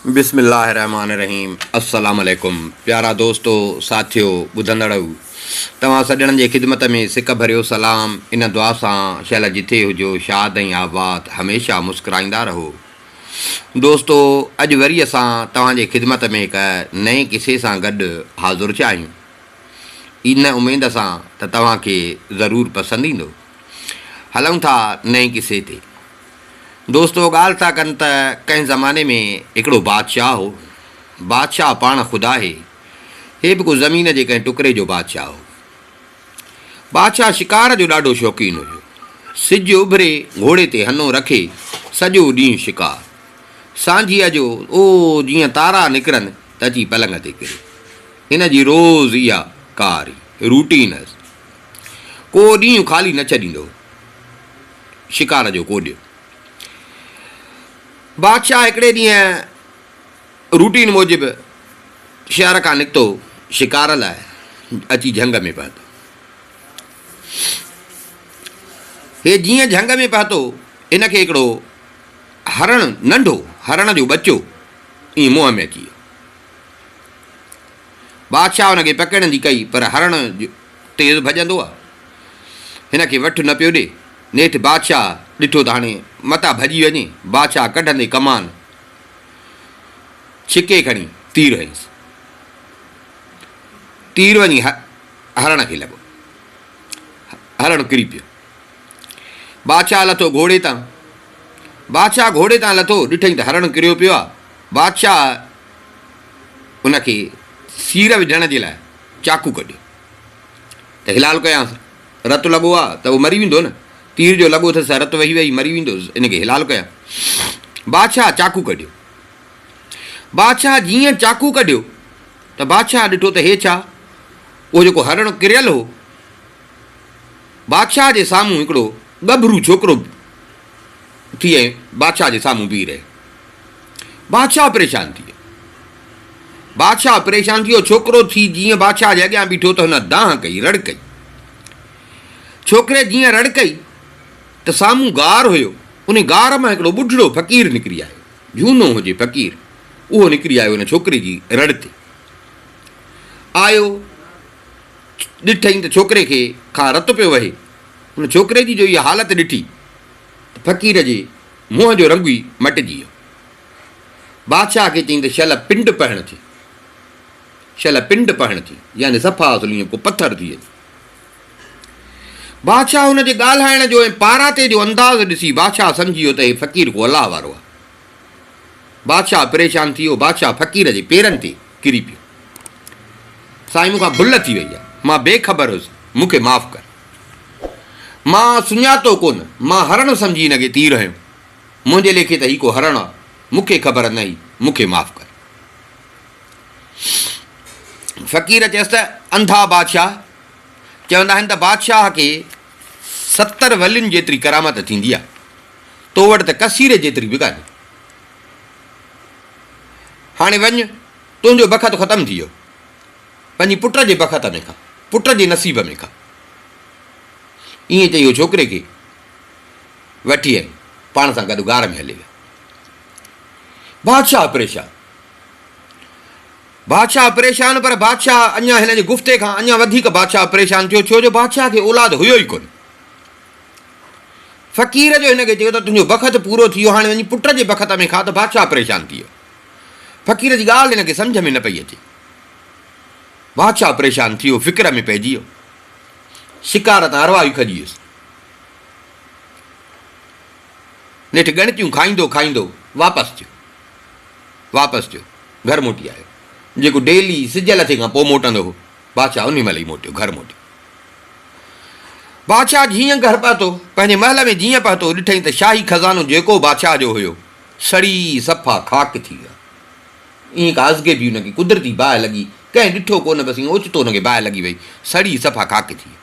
बिस्मिल्लाहिर्रहमानिर्रहीम। अस्सलाम वालेकुम प्यारा दोस्तों साथियों ॿुधंदड़ो तव्हां सॼणनि जे ख़िदमत में सिक भरियो सलाम। इन दुआ सां शल जिथे हुजो शाद ऐं आबाद हमेशह मुस्कुराईंदा रहो। दोस्तों अॼु वरी असां तव्हांजे ख़िदमत में हिकु नए किसे सां गॾु हाज़ुर थिया आहियूं। इन उमेद सां त तव्हांखे ज़रूरु पसंदि ईंदो। हलूं था नए किसे ते। दोस्तों ॻाल्हि था कनि त कंहिं ज़माने में हिकिड़ो बादशाह हो। बादशाह पाण ख़ुदा आहे। हे बि को ज़मीन जे कंहिं टुकड़े जो बादशाह हो। बादशाह शिकार जो ॾाढो शौक़ीन हुयो। सिजु उभिरे घोड़े ते हनो रखे सॼो ॾींहुं शिकार। सांझीअ जो जीअं तारा निकिरनि त अची पलंग ते किरे। हिन जी रोज़ इहा कारी रूटीन हुअसि। को ॾींहुं ख़ाली न छॾींदो शिकार जो कोॾियो। बादशाह हिकिड़े ॾींहुं रूटीन मूजिबि शहर खां निकितो शिकार लाइ। अची झंग में पहुतो। हे जीअं झंग में पहुतो इनखे हिकिड़ो हरण, नंढो हरण जो बचो ईअं मुंहं में अची वियो। बादशाह हुनखे पकड़ण जी कई पर हरण तेज़ भॼंदो आहे। हिनखे वठि न पियो ॾे। नेठि बादशाह ॾिठो त हाणे मथां भॼी वञे। बादशाह कढंदे कमान छिके खणी तीर हंयसि। तीर वञी हरण खे लॻो। हरण किरी पियो। बादशाह लथो घोड़े तां। बादशाह घोड़े तां लथो ॾिठई त हरण किरियो पियो आहे। बादशाह हुनखे सीर विझण जे लाइ चाकू कढियो त हिलाल कयांसि। रतु लॻो आहे त उहो मरी वेंदो न। तीर जो लॻो अथसि रतु वेही वेही मरी वेंदो। इनखे हिलाल कया। बादशाह चाकू कढियो। बादशाह जीअं चाकू कढियो त बादशाह ॾिठो त हे छा, उहो जेको हरण किरियल हो बादशाह जे साम्हूं हिकिड़ो गभरू छोकिरो थी बादशाह जे साम्हूं बीह रहे। बादशाह परेशान थी वियो। बादशाह परेशान थी वियो। छोकिरो थी जीअं बादशाह जे अॻियां बीठो त हुन दांह कई, रड़ कई। छोकिरे जीअं रड़ कई त साम्हूं गार हुयो। उन गार मां हिकिड़ो ॿुढड़ो फ़क़ीर निकिरी आयो। झूनो हुजे फ़क़ीर, उहो निकिरी आयो हुन छोकिरे जी रड़ ते। आयो ॾिठई त छोकिरे खे खां रतु पियो वहे। हुन छोकिरे जी जो इहा हालत ॾिठी त फ़क़ीर जे मुंहं जो रंग ई मटिजी वियो। बादशाह खे चई त शल पिंड पहण थी। शल पिंड पहण थी यानी सफ़ा ईअं को पथर थी वञे। बादशाह हुन जे ॻाल्हाइण जो ऐं पाराते जो अंदाज़ ॾिसी बादशाह सम्झी वियो त हे फ़क़ीर को अलाह वारो आहे। बादशाह परेशान थी वियो। बादशाह फ़क़ीर जे पेरनि ते किरी पियो। साईं मूंखां भुल थी वई आहे। मां बेख़बर हुउसि, मूंखे माफ़ु कर। मां सुञातो कोन। मां हरण सम्झी हिनखे तीर हयो। मुंहिंजे लेखे त हीउ को हरण आहे। मूंखे ख़बर न हुई, मूंखे माफ़ु कर। फ़क़ीर चयसि त अंधा बादशाह चवंदा आहिनि त बादशाह खे 70 वलियुनि जेतिरी करामत थींदी आहे। तो वटि त कसीरे जेतिरी बि कान्हे। हाणे वञु, तुंहिंजो बख़्त ख़तमु थी वियो। पंहिंजी पुट जे बख़्त में खा, पुट जे नसीब में खा। ईअं चई उहो छोकिरे खे वठी आई। पाण सां गॾु गार में हली वियो। बादशाह परेशान। बादशाह परेशान पर बादशाह अञा हिन जे गुफ़्ते खां अञा वधीक बादशाह परेशान थियो। छो जो बादशाह खे औलाद हुयो ई कोन। फ़क़ीर जो हिनखे चयो त तुंहिंजो बख़्त पूरो थी वियो, हाणे वञी पुट जे बख़्त में खा। त बादशाह परेशान थी वियो। फ़क़ीर जी ॻाल्हि हिनखे सम्झ में न पई अचे। बादशाह परेशान थी वियो, फ़िक्र में पइजी वियो। शिकार तां अरवा ई खॼी वियुसि। नेठि ॻणितियूं खाईंदो खाईंदो वापसि थियो। घर मोटी आयो। जेको डेली सिज लथे खां पोइ मोटंदो हो, बादशाह उन महिल ई मोटियो, घर मोटियो। बादशाह जीअं घर पहुतो, पंहिंजे महल में जीअं पहुतो, ॾिठई त शाही खज़ानो जेको बादशाह जो हुयो सड़ी सफ़ा खाक थी विया। ईअं का अज़गे बि हुनखे कुदरती बाहि लॻी। कंहिं ॾिठो कोन, बसि ईअं ओचितो हुनखे बाहि लॻी वई। सड़ी सफ़ा खाक थी विया।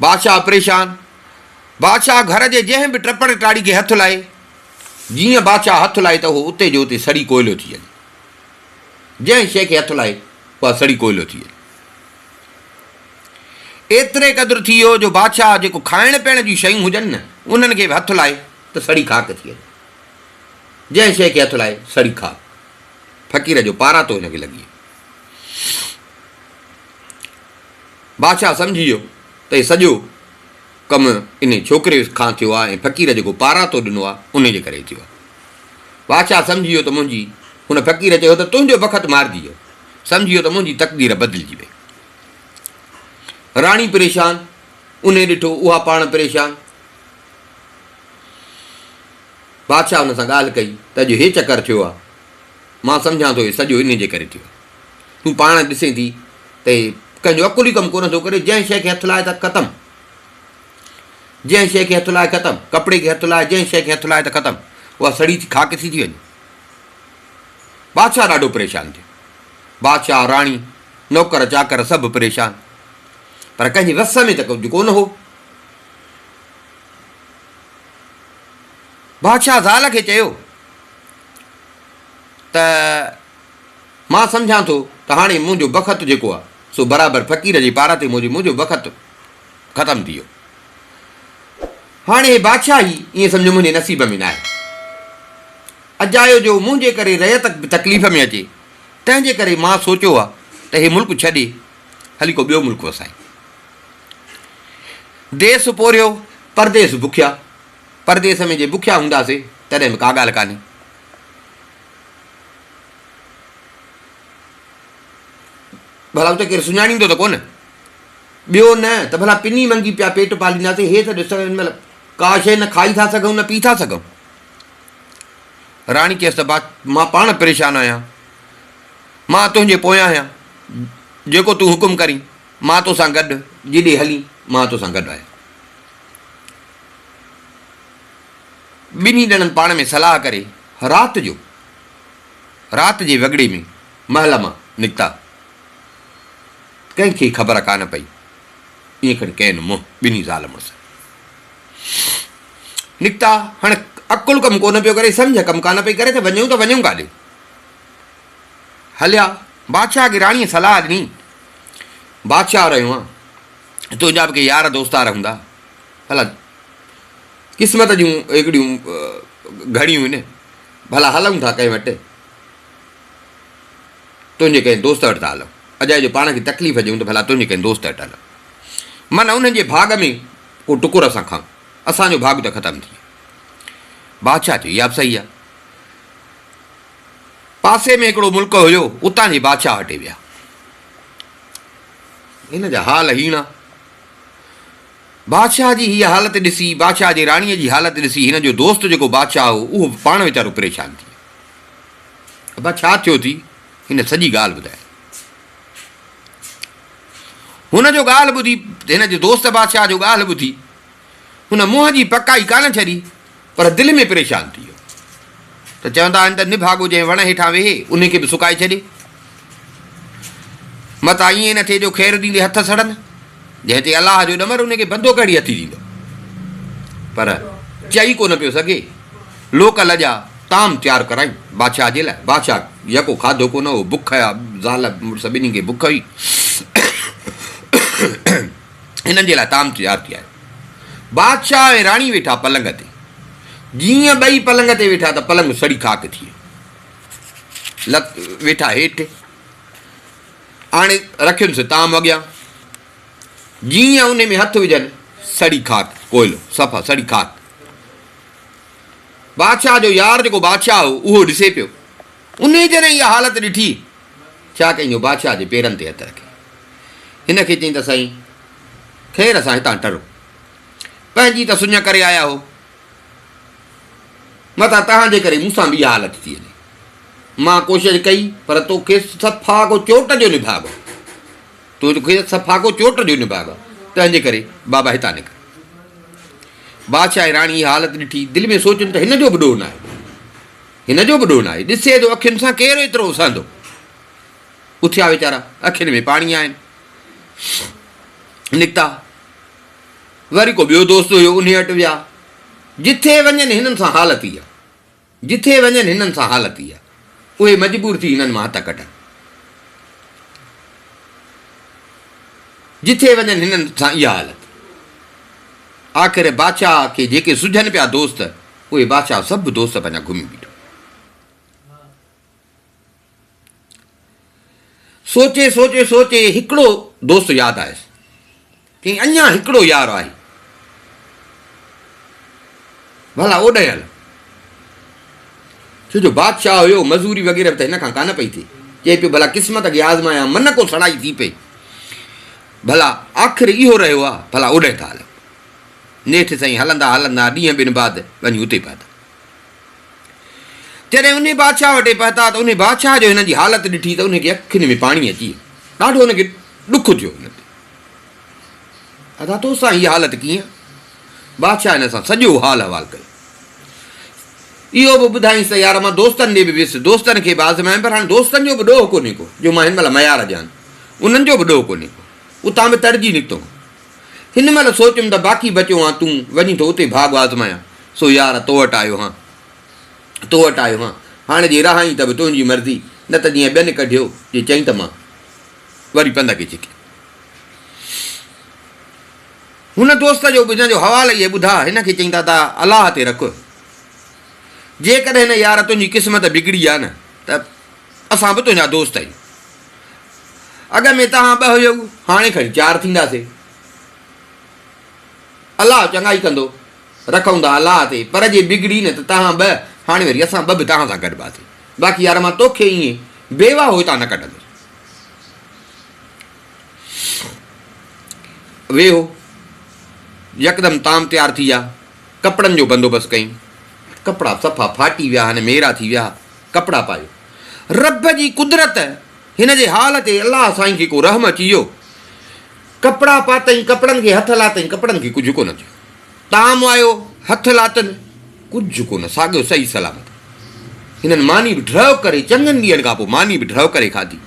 बादशाह परेशान। बादशाह घर जे जंहिं बि टपड़ टाड़ी खे हथु लाए, जीअं बादशाह हथु लाए त उहो उते जो उते सड़ी कोयलो थी वञे। जंहिं शइ खे हथु लाए उहा सड़ी कोयलो थी वञे। एतिरे क़दुरु थी वियो जो बादशाह जेको खाइण पीअण जूं शयूं हुजनि न, उन्हनि खे बि हथु लाए त सड़ी खाक थी वञे। जंहिं शइ खे हथु लाए सड़ी खा। फ़क़ीर जो पारा तो हिनखे लॻी। बादशाह सम्झी वियो त हीउ सॼो कमु इन छोकिरे खां थियो आहे ऐं फ़क़ीर जेको पारा तो ॾिनो आहे उन जे करे थियो आहे। बादशाह सम्झी वियो त मुंहिंजी, हुन फ़क़ीर चयो त तुंहिंजो वक़्तु मारिजी वियो। सम्झी वियो त मुंहिंजी तक़दीर बदिलिजी वई। राणी परेशान, उन ॾिठो उहा पाण परेशान। बादशाह हुन सां ॻाल्हि कई त अॼु हे चकर थियो आहे, मां सम्झां थो इहो सॼो इन जे करे थियो आहे। तूं पाण ॾिसे थी त कंहिंजो अकुल ई कमु कोन थो करे। जंहिं शइ खे हथु लाए त ख़तमु, जंहिं शइ खे हथु लाए ख़तमु, कपिड़े खे हथु लाए, जंहिं शइ खे हथु लाए त ख़तमु, उहा सड़ी खाक थी वञे। बादशाह ॾाढो परेशान थियो। बादशाह, राणी, नौकर चाकर सभु परेशान, पर कंहिंजे वस में त कुझु कोन हो। बादशाह ज़ाल खे चयो त मां सम्झां थो त हाणे मुंहिंजो वक़्तु जेको आहे सो बराबरि फ़क़ीर जे पारा ते मुंहिंजो वक़्तु ख़तमु थी वियो। हाणे हे बादशाह ई ईअं सम्झो मुंहिंजे नसीब में न आहे। अजायो जो मुंहिंजे करे रयत तकलीफ़ में अचे, तंहिंजे करे मां सोचियो आहे त हे मुल्क छॾे हली को ॿियो मुल्क वसाए। देस पोरियो, परदेस बुखिया। परदेस में जे बुखिया हूंदासीं तॾहिं बि का ॻाल्हि कान्हे। भला उते केरु सुञाणींदो त कोन, ॿियो न त भला पिनी मंगी पिया पेट पालींदासीं। हे त ॾिस, हिन महिल का शइ न खाई था सघूं न पी था सघूं। राणी चयसि त मां पाण परेशान आहियां, मां तुंहिंजे पोयां आहियां, जेको तूं हुकुम करीं मां तोसां गॾु, जिॾे हली मां तोसां गॾु आहियां। ॿिन्ही ॼणनि पाण में सलाह करे राति जे वॻड़े में महल मां निकिता। कंहिंखे ख़बर कान पई। ईअं खणी कयनि मुंहुं ॿिन्ही ज़ाल मुड़ुस निकिता। हाणे अकुल कमु कोन पियो करे, सम्झ कमु कान पई करे त वञूं काॾे। हलिया। बादशाह खे राणीअ सलाह ॾिनी, बादशाह रहियो आहे, तुंहिंजा बि के यार दोस्तार हूंदा, भला क़िस्मत जूं हिकिड़ियूं घड़ियूं आहिनि, भला हलूं था कंहिं वटि, तुंहिंजे कंहिं दोस्त वटि था हलूं। अजाए जो पाण खे तकलीफ़ ॾियूं त भला तुंहिंजे कंहिं दोस्त वटि हलूं। माना उन्हनि जे भाग में को टुकुर असां खाऊं, असांजो भाग त ख़तमु थी वियो। बादशाह चयो इहा बि सही आहे। पासे में हिकिड़ो मुल्क हुयो, उतां जे बादशाह हटे विया। हिन जा हाल हीणा। बादशाह जी हीअ हालत ॾिसी, बादशाह जी राणीअ जी हालत ॾिसी, हिन जो दोस्त जेको बादशाह हो उहो पाण वीचारो परेशान थी वियो। बा छा थियो थी, हिन सॼी ॻाल्हि ॿुधाए। हुन जो ॻाल्हि ॿुधी, हिन जो दोस्त बादशाह जो ॻाल्हि ॿुधी, हुन मुंहं जी पकाई कान छॾी, पर दिलि में परेशान थी वियो। त चवंदा आहिनि त निभागो जंहिं वण हेठां वेहे उनखे बि सुकाए छॾे। मतां ईअं न थिए जो ख़ैरु ॾींदे हथ सड़नि, जंहिं ते अलाह जो ॾमर उनखे बंदो कढी हथी ॾींदो। पर चई कोन पियो सघे। लोक लॼा ताम तयारु कराई बादशाह जे लाइ। बादशाह यको खाधो कोन हो, बुख आहे, ज़ाल मुड़ुस ॿिन्ही खे बुख हुई। हिननि जे लाइ ताम तयारु थी आयो। बादशाह ऐं राणी वेठा पलंग ते। जीअं ॿई पलंग ते वेठा त पलंग सड़ी खाक थी वियो। वेठा हेठि, हाणे रखियुसि ताम अॻियां। जीअं उन में हथु विझनि, सड़ी खाक, कोयलो सफ़ा सड़ी खाक। बादशाह जो यार जेको बादशाह हो उहो ॾिसे पियो। उन जॾहिं इहा हालत ॾिठी, छा कईं, बादशाह जे पेरनि ते हथु रखे। हिन खे चईं त साईं ख़ैरु असां हितां टरो, पंहिंजी त सुञ करे आया हो, मतां तव्हांजे करे मूंसां बि इहा हालत थी वञे। मां कोशिशि कई, पर तोखे सफ़ा को चोट जो निभाग, तोखे सफ़ा को चोट जो निभाग, तंहिंजे करे बाबा हितां निकिर। बादशाह राणी इहा हालत ॾिठी, दिलि में सोचनि त हिन जो बि ॾोह न आहे, हिन जो बि ॾोह न आहे। ॾिसे थो अखियुनि सां केरु एतिरो उसंदो। उथिया वीचारा, अखियुनि में पाणी आहिनि, निकिता। वरी को ॿियो दोस्त हुयो, उन वटि विया। जिथे वञनि हिननि सां हालत ई आहे, जिथे वञनि हिननि सां हालत ई आहे। उहे मजबूर थी हिननि मां हथ कढनि। जिथे वञनि हिननि सां इहा हालत। आख़िर बादशाह खे जेके सुझनि पिया दोस्त, उहे बादशाह सभु दोस्त पंहिंजा घुमी बीठो। सोचे सोचे सोचे हिकिड़ो दोस्त यादि आयुसि कि अञा हिकिड़ो यार आहे, भला ओॾे हल। छो जो बादशाह हुयो, मज़ूरी वग़ैरह त हिन खां कान पई थिए, चए पियो भला क़िस्मत खे आज़मायां, मन को सड़ाई थी पई, भला आख़िर इहो रहियो आहे, भला ओॾे था हल। नेठि साईं हलंदा हलंदा ॾींहं ॿिनि बाद वञी उते पहुता। जॾहिं उन बादशाह वटि पहुता त उन बादशाह जो हिन जी हालत ॾिठी त उनखे अखियुनि में पाणी अची वियो, ॾाढो हुनखे ॾुख थियो। हिन ते अदा तोसां हीअ हालत कीअं? बादशाह हिन सां सॼो हाल अहिवाल कयो। इहो बि ॿुधाईंसि त यार मां दोस्तनि ॾे बि वियुसि, दोस्तनि खे बि आज़मायमि, पर हाणे दोस्तनि जो बि ॾोह कोन्हे को जो मां हिन महिल मयार ॾियां, उन्हनि जो बि ॾोह कोन्हे को, उतां बि तरिजी निकितो। हिन महिल सोचियुमि त बाक़ी बचियो आहे तूं, वञी थो उते भाग आज़मायां। सो यार तो वटि आयो हां, तो वटि आयो हां, हाणे जे रहाई त बि तुंहिंजी मर्ज़ी, न त जीअं ॿियनि कढियो जे चईं त मां वरी पंध खे छिके। हुन दोस्त जो हिन जो हवालो इहे ॿुधा, हिन खे चईं था त अलाह ते रख, जेकॾहिं हिन यार तुंहिंजी क़िस्मत बिगड़ी आहे न त असां बि तुंहिंजा दोस्त आहियूं। अॻ में तव्हां ॿ हुयो, हाणे खणी 4 थींदासीं। अलाह चङाई कंदो, रखूं था अलाह ते, पर जे बिगड़ी न त तव्हां ॿ, हाणे वरी असां ॿ बि तव्हां सां गॾु हुआसीं। बाक़ी यार मां तोखे ईअं बेवा हो हितां न कढंदुसि। वेहो, यकदमि ताम तयारु थी विया, कपिड़नि जो बंदोबस्तु कई, कपिड़ा सफ़ा फाटी विया, हाणे मेरा थी विया, कपिड़ा पायो। रब जी कुदरत, हिन जे हाल ते अलाह साईं खे को रहम अची वियो। कपिड़ा पातई, कपिड़नि खे हथ लातई, कपिड़नि खे कुझु कोन थियो। ताम आयो, हथ लातनि, कुझु कोन, साॻियो सही सलामत। हिननि मानी बि ड्रव करे, चङनि ॾींहंनि खां पोइ मानी बि ड्रव करे खाधी।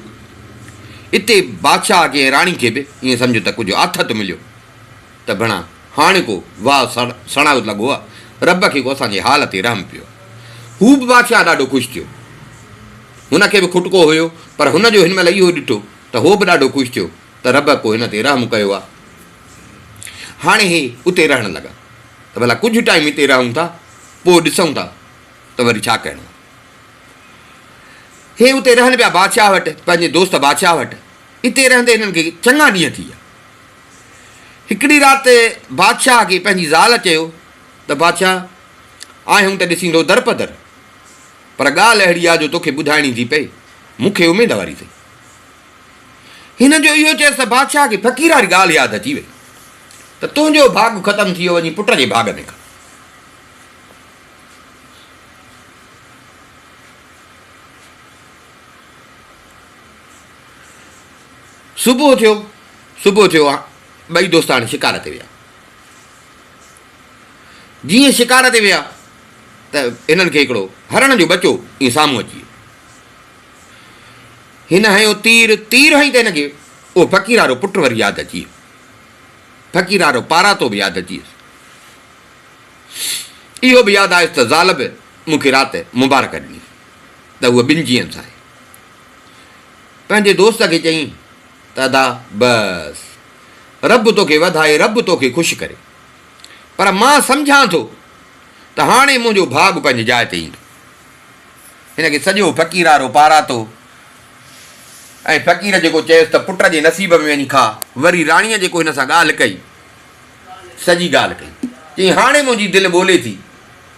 हिते बादशाह खे राणी खे बि ईअं सम्झो त कुझु आथत मिलियो, त भणा हाणे को वाह सणाउ लॻो आहे, रब खे को असांजे हाल ते रहम पियो। हू बि बादशाह ॾाढो ख़ुशि थियो, हुनखे बि खुटको हुयो, पर हुनजो हिन महिल इहो ॾिठो त हो बि ॾाढो ख़ुशि थियो त रब को हिन ते रहम कयो आहे। हाणे हे उते रहणु लॻा त भला कुझु टाइम हिते रहूं था, पोइ ॾिसूं था त वरी छा करिणो। हे उते रहनि पिया बादशाह वटि, पंहिंजे दोस्त बादशाह वटि। हिते रहंदे हिननि खे चङा ॾींहं थी विया। हिकिड़ी राति बादशाह खे पंहिंजी ज़ाल चयो त बादशाह आहियूं त ॾिसींदो दरपदर, पर ॻाल्हि अहिड़ी आहे जो तोखे ॿुधाइणी थी पए, मूंखे उमेद वारी अथई। हिन जो इहो चएसि त बादशाह खे फ़क़ीर वारी ॻाल्हि यादि अची वई त तुंहिंजो भाॻ ख़तमु थी वियो, वञी पुट जे भाॻ में खा। सुबुह थियो, ॿई दोस्त हाणे शिकार ते विया। जीअं शिकार ते विया त हिननि खे हिकिड़ो हरण जो बचो ईअं साम्हूं अची वियो। हिन हयो तीर हई त हिनखे उहो फ़क़ीर वारो पुटु वरी यादि अची वियो, फ़क़ीर वारो पारातो बि यादि अची वियुसि। इहो बि यादि आयुसि त ज़ाल बि मूंखे राति मुबारक ॾिनी त उहा 2 ॾींहंनि सां आहे। पंहिंजे दोस्त खे चयईं त अदा बसि, रब तोखे वधाए, रब तोखे ख़ुशि करे, पर मां सम्झां थो त हाणे मुंहिंजो भाॻ पंहिंजे जाइ ते ईंदो। हिनखे सॼो फ़क़ीर वारो पारातो ऐं फ़क़ीर जेको चयसि त पुट जे नसीब में वञी खा। वरी राणीअ जेको हिन सां ॻाल्हि कई, सॼी ॻाल्हि कई, चई हाणे मुंहिंजी दिलि ॿोले थी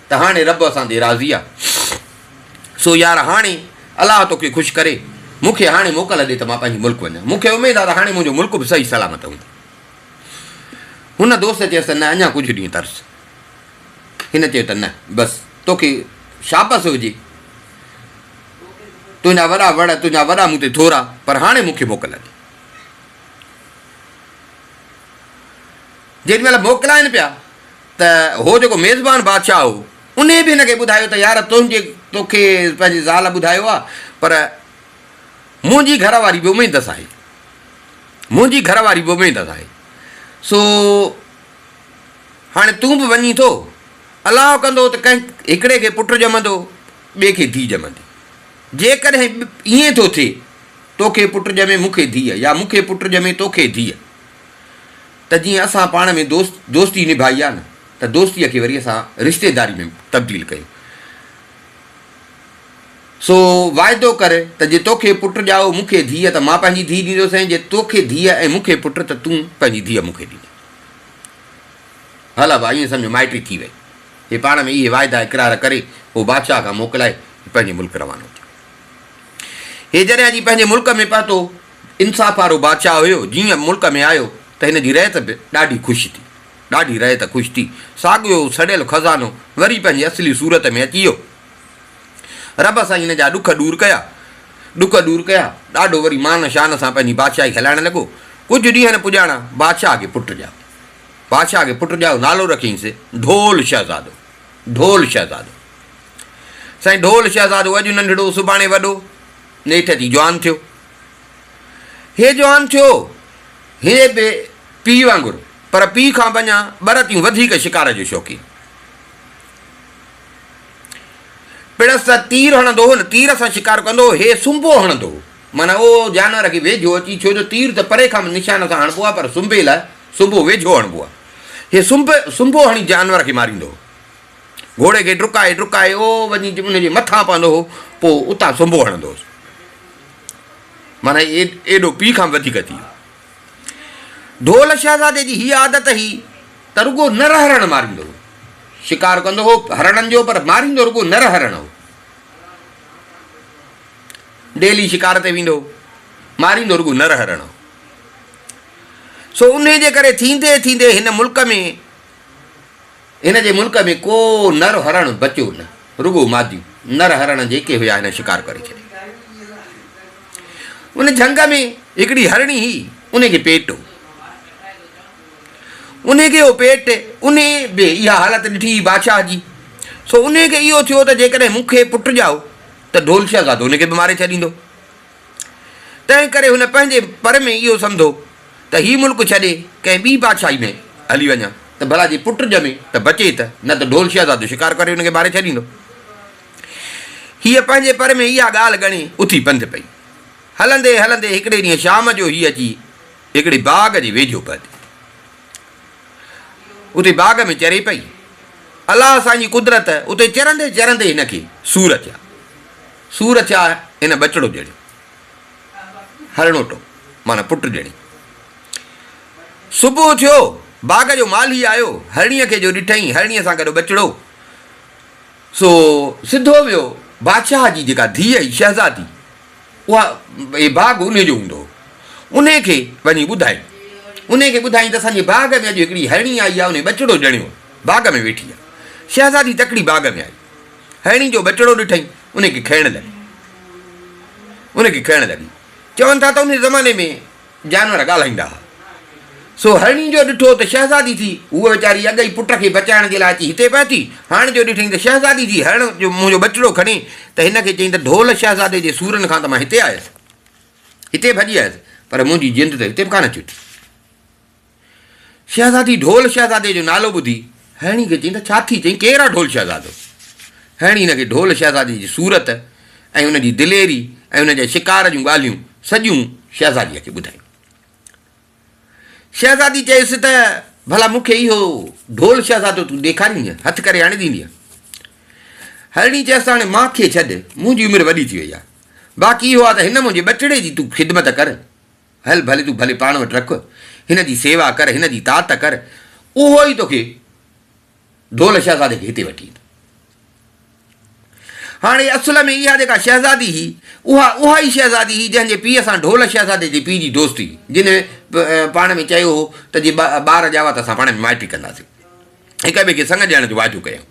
त हाणे रब असां ते राज़ी आहे। सो यार हाणे अलाह तोखे ख़ुशि करे, मूंखे हाणे मोकल ॾे त मां पंहिंजे मुल्क वञा। मूंखे उमेदु आहे त हाणे मुंहिंजो मुल्क बि सही सलामत हूंदो। हुन दोस्त चयसि त न, अञा कुझु ॾींहं तरस। हिन चयो त न, बसि तोखे शाबस हुजे, तुंहिंजा वॾा मूं ते थोरा, पर हाणे मूंखे मोकल ॾे। जेॾी महिल मोकिलाइनि पिया त हो जेको मेज़बान बादशाह हो, उन बि हिनखे ॿुधायो त यार तोखे पंहिंजी ज़ाल ॿुधायो आहे, पर मुंहिंजी घरवारी बि उमेदस आहे, मुंहिंजी घरवारी बि उमेदस आहे। सो हाणे तूं बि वञी थो, अलाह कंदो त कंहिं हिकिड़े खे पुटु ॼमंदो, ॿिए खे धीउ ॼमंदी। जेकॾहिं ईअं थो थिए, तोखे पुटु ॼमे मूंखे धीउ, या मूंखे पुटु ॼमे तोखे धीउ, त जीअं असां पाण में दोस्ती निभाई आहे न, त दोस्तीअ खे वरी असां रिश्तेदारी में तब्दील कयूं। सो वाइदो कर त जे तोखे पुटु ॼाओ मूंखे धीअ त मां पंहिंजी धीउ ॾींदोसि, जे तोखे धीअ ऐं मूंखे पुटु त तूं पंहिंजी धीअ मूंखे ॾींदे। हल भाउ ईअं सम्झो माइटी थी वई। हे पाण में इहे वाइदा इक़रार करे पोइ बादशाह खां मोकिलाए पंहिंजे मुल्क रवानो थियो। हे जॾहिं अॼु पंहिंजे मुल्क में पहुतो, इंसाफ़ वारो बादशाह हुयो, जीअं मुल्क में आयो त हिन जी रहत बि ॾाढी ख़ुशि थी, ॾाढी रहत ख़ुशि थी। साॻियो सड़ियल खज़ानो वरी पंहिंजी असली सूरत में अची वियो। रब सां हिन जा ॾुख दूरि कया, ॾाढो वरी मान शान सां पंहिंजी बादशाही हलाइणु लॻो। कुझु ॾींहं पुॼाणा बादशाह खे पुटु ॼाओ। बादशाह खे पुटु ॼाओ, नालो रखियईंसि ढोल शहज़ादो। ढोल शहज़ादो साईं, ढोल शहज़ादो अॼु नंढड़ो सुभाणे वॾो, नेठ जी जवान थियो। हे जवान थियो, हे बि पीउ वांगुरु, पर पीउ खां पंजा ॿरतियूं वधीक शिकार जो शौक़ीन। पिणस त तीर हणंदो हो न, तीर सां शिकार कंदो हो। हे सुंबो हणंदो हो, माना उहो जानवर खे वेझो अची, छो जो तीर त परे खां निशान सां हणिबो आहे, पर सुंबे लाइ सुंबो वेझो हणिबो आहे। हे सुंबो हणी जानवर खे मारींदो हो। घोड़े खे डुकाए ओ वञी उनजे मथां पवंदो हो, पोइ उतां सुंबो हणंदो हुउसि। माना एॾो पीउ खां वधीक थी वियो। ढोल शहज़ादे जी हीअ आदत हुई त रुॻो नर हरण मारींदो हो। शिकार कंदो हो हरणनि जो, पर मारींदो रुॻो नर हरण हो। डेली शिकार ते वेंदो, मारींदो रुॻो नर हरण हो। सो उन जे करे थींदे थींदे हिन जे मुल्क में को नर हरण बचियो न, रुॻो मादियूं नर हरण जेके हुया हिन शिकार करे छॾिया। उन झंग में हिकिड़ी हरणी हुई, उनखे पेट हो। उनखे उहो पेट, उन बि इहा हालत ॾिठी बादशाह जी। सो उनखे इहो थियो त जेकॾहिं मूंखे पुटु ॼाओ त ढोल शहज़ादो उनखे बि मारे छॾींदो। तंहिं करे हुन पंहिंजे पर में इहो सम्झो त हीउ मुल्क छॾे कंहिं ॿी बादशाही में हली वञा, त भला जे पुटु ॼमे त बचे, त न त ढोल शहज़ादो शिकार करे हुनखे मारे छॾींदो। हीअ पंहिंजे पर में इहा ॻाल्हि ॻणी उथी पंधु पई। हलंदे हलंदे हिकिड़े ॾींहुं शाम जो हीअ अची हिकिड़े बाग़ जे वेझो पहुती। उते बाग़ में चरे पई। अलाह असांजी कुदरत, उते चरंदे चरंदे हिनखे सूर थिया। हिन बचिड़ो ॼणियो, हरणोटो माना पुटु ॼणी। सुबुह थियो, बाग़ जो माली आयो, हरणीअ खे जो ॾिठईं, हरणीअ सां गॾु बचिड़ो। सो सिधो वियो बादशाह जी जेका धीअ हुई शहज़ादी, उहा बाग़ उन जो हूंदो हो। उनखे वञी ॿुधाईं त असांजे बाग़ में अॼु हिकिड़ी हरणी आई आहे, उन बचिड़ो ॼणियो, बाग़ में वेठी आहे। शहज़ादी तकड़ी बाग़ में आई, हरणी जो बचिड़ो ॾिठईं, उनखे खाइण लॻी। चवनि था त उन ज़माने में जानवर ॻाल्हाईंदा हुआ। सो हरणी जो ॾिठो त शहज़ादी थी, उहा वीचारी अॻई पुट खे बचाइण जे लाइ अची हिते पहुती। हाणे जो ॾिठईं त शहज़ादी थी हरण जो मुंहिंजो बचिड़ो खणे, त हिनखे चईं त ढोल शहज़ादे जे सूरनि खां त मां हिते आयुसि, हिते भॼी आयुसि, पर मुंहिंजी जिंद त हिते बि कान अची। शहज़ादी ढोल शहज़ादे जो नालो ॿुधी हरणी खे चईं त छा थी? चईं केरु आहे ढोल शहज़ादो? हरणी हिनखे ढोल शहज़ादे जी सूरत ऐं उनजी दिलेरी ऐं उनजे शिकार जूं ॻाल्हियूं सॼियूं शहज़ादीअ खे ॿुधायूं। शहज़ादी चयसि त भला मूंखे इहो ढोल शहज़ादो तूं ॾेखारींदीअ, हथु करे आणे ॾींदीअ? हरणी चयसि हाणे मूंखे छॾ, मुंहिंजी उमिरि वॾी थी वई आहे, बाक़ी इहो आहे त हिन मुंहिंजे बचिड़े जी तूं ख़िदमत कर। हल भले तूं भले पाण वटि रख, हिन जी सेवा कर, हिन जी तात कर, उहो ई तोखे ढोल शहज़ादे खे हिते वठी ईंदो। हाणे असुल में इहा जेका शहज़ादी हुई, उहा ई शहज़ादी हुई जंहिंजे पीउ सां ढोल शहज़ादे जे पीउ जी दोस्ती, जिन पाण में चयो हो त जे ॿार ॼावा त असां पाण में माइटी कंदासीं, हिक ॿिए खे संग ॾियण जो वाइदो कयूं।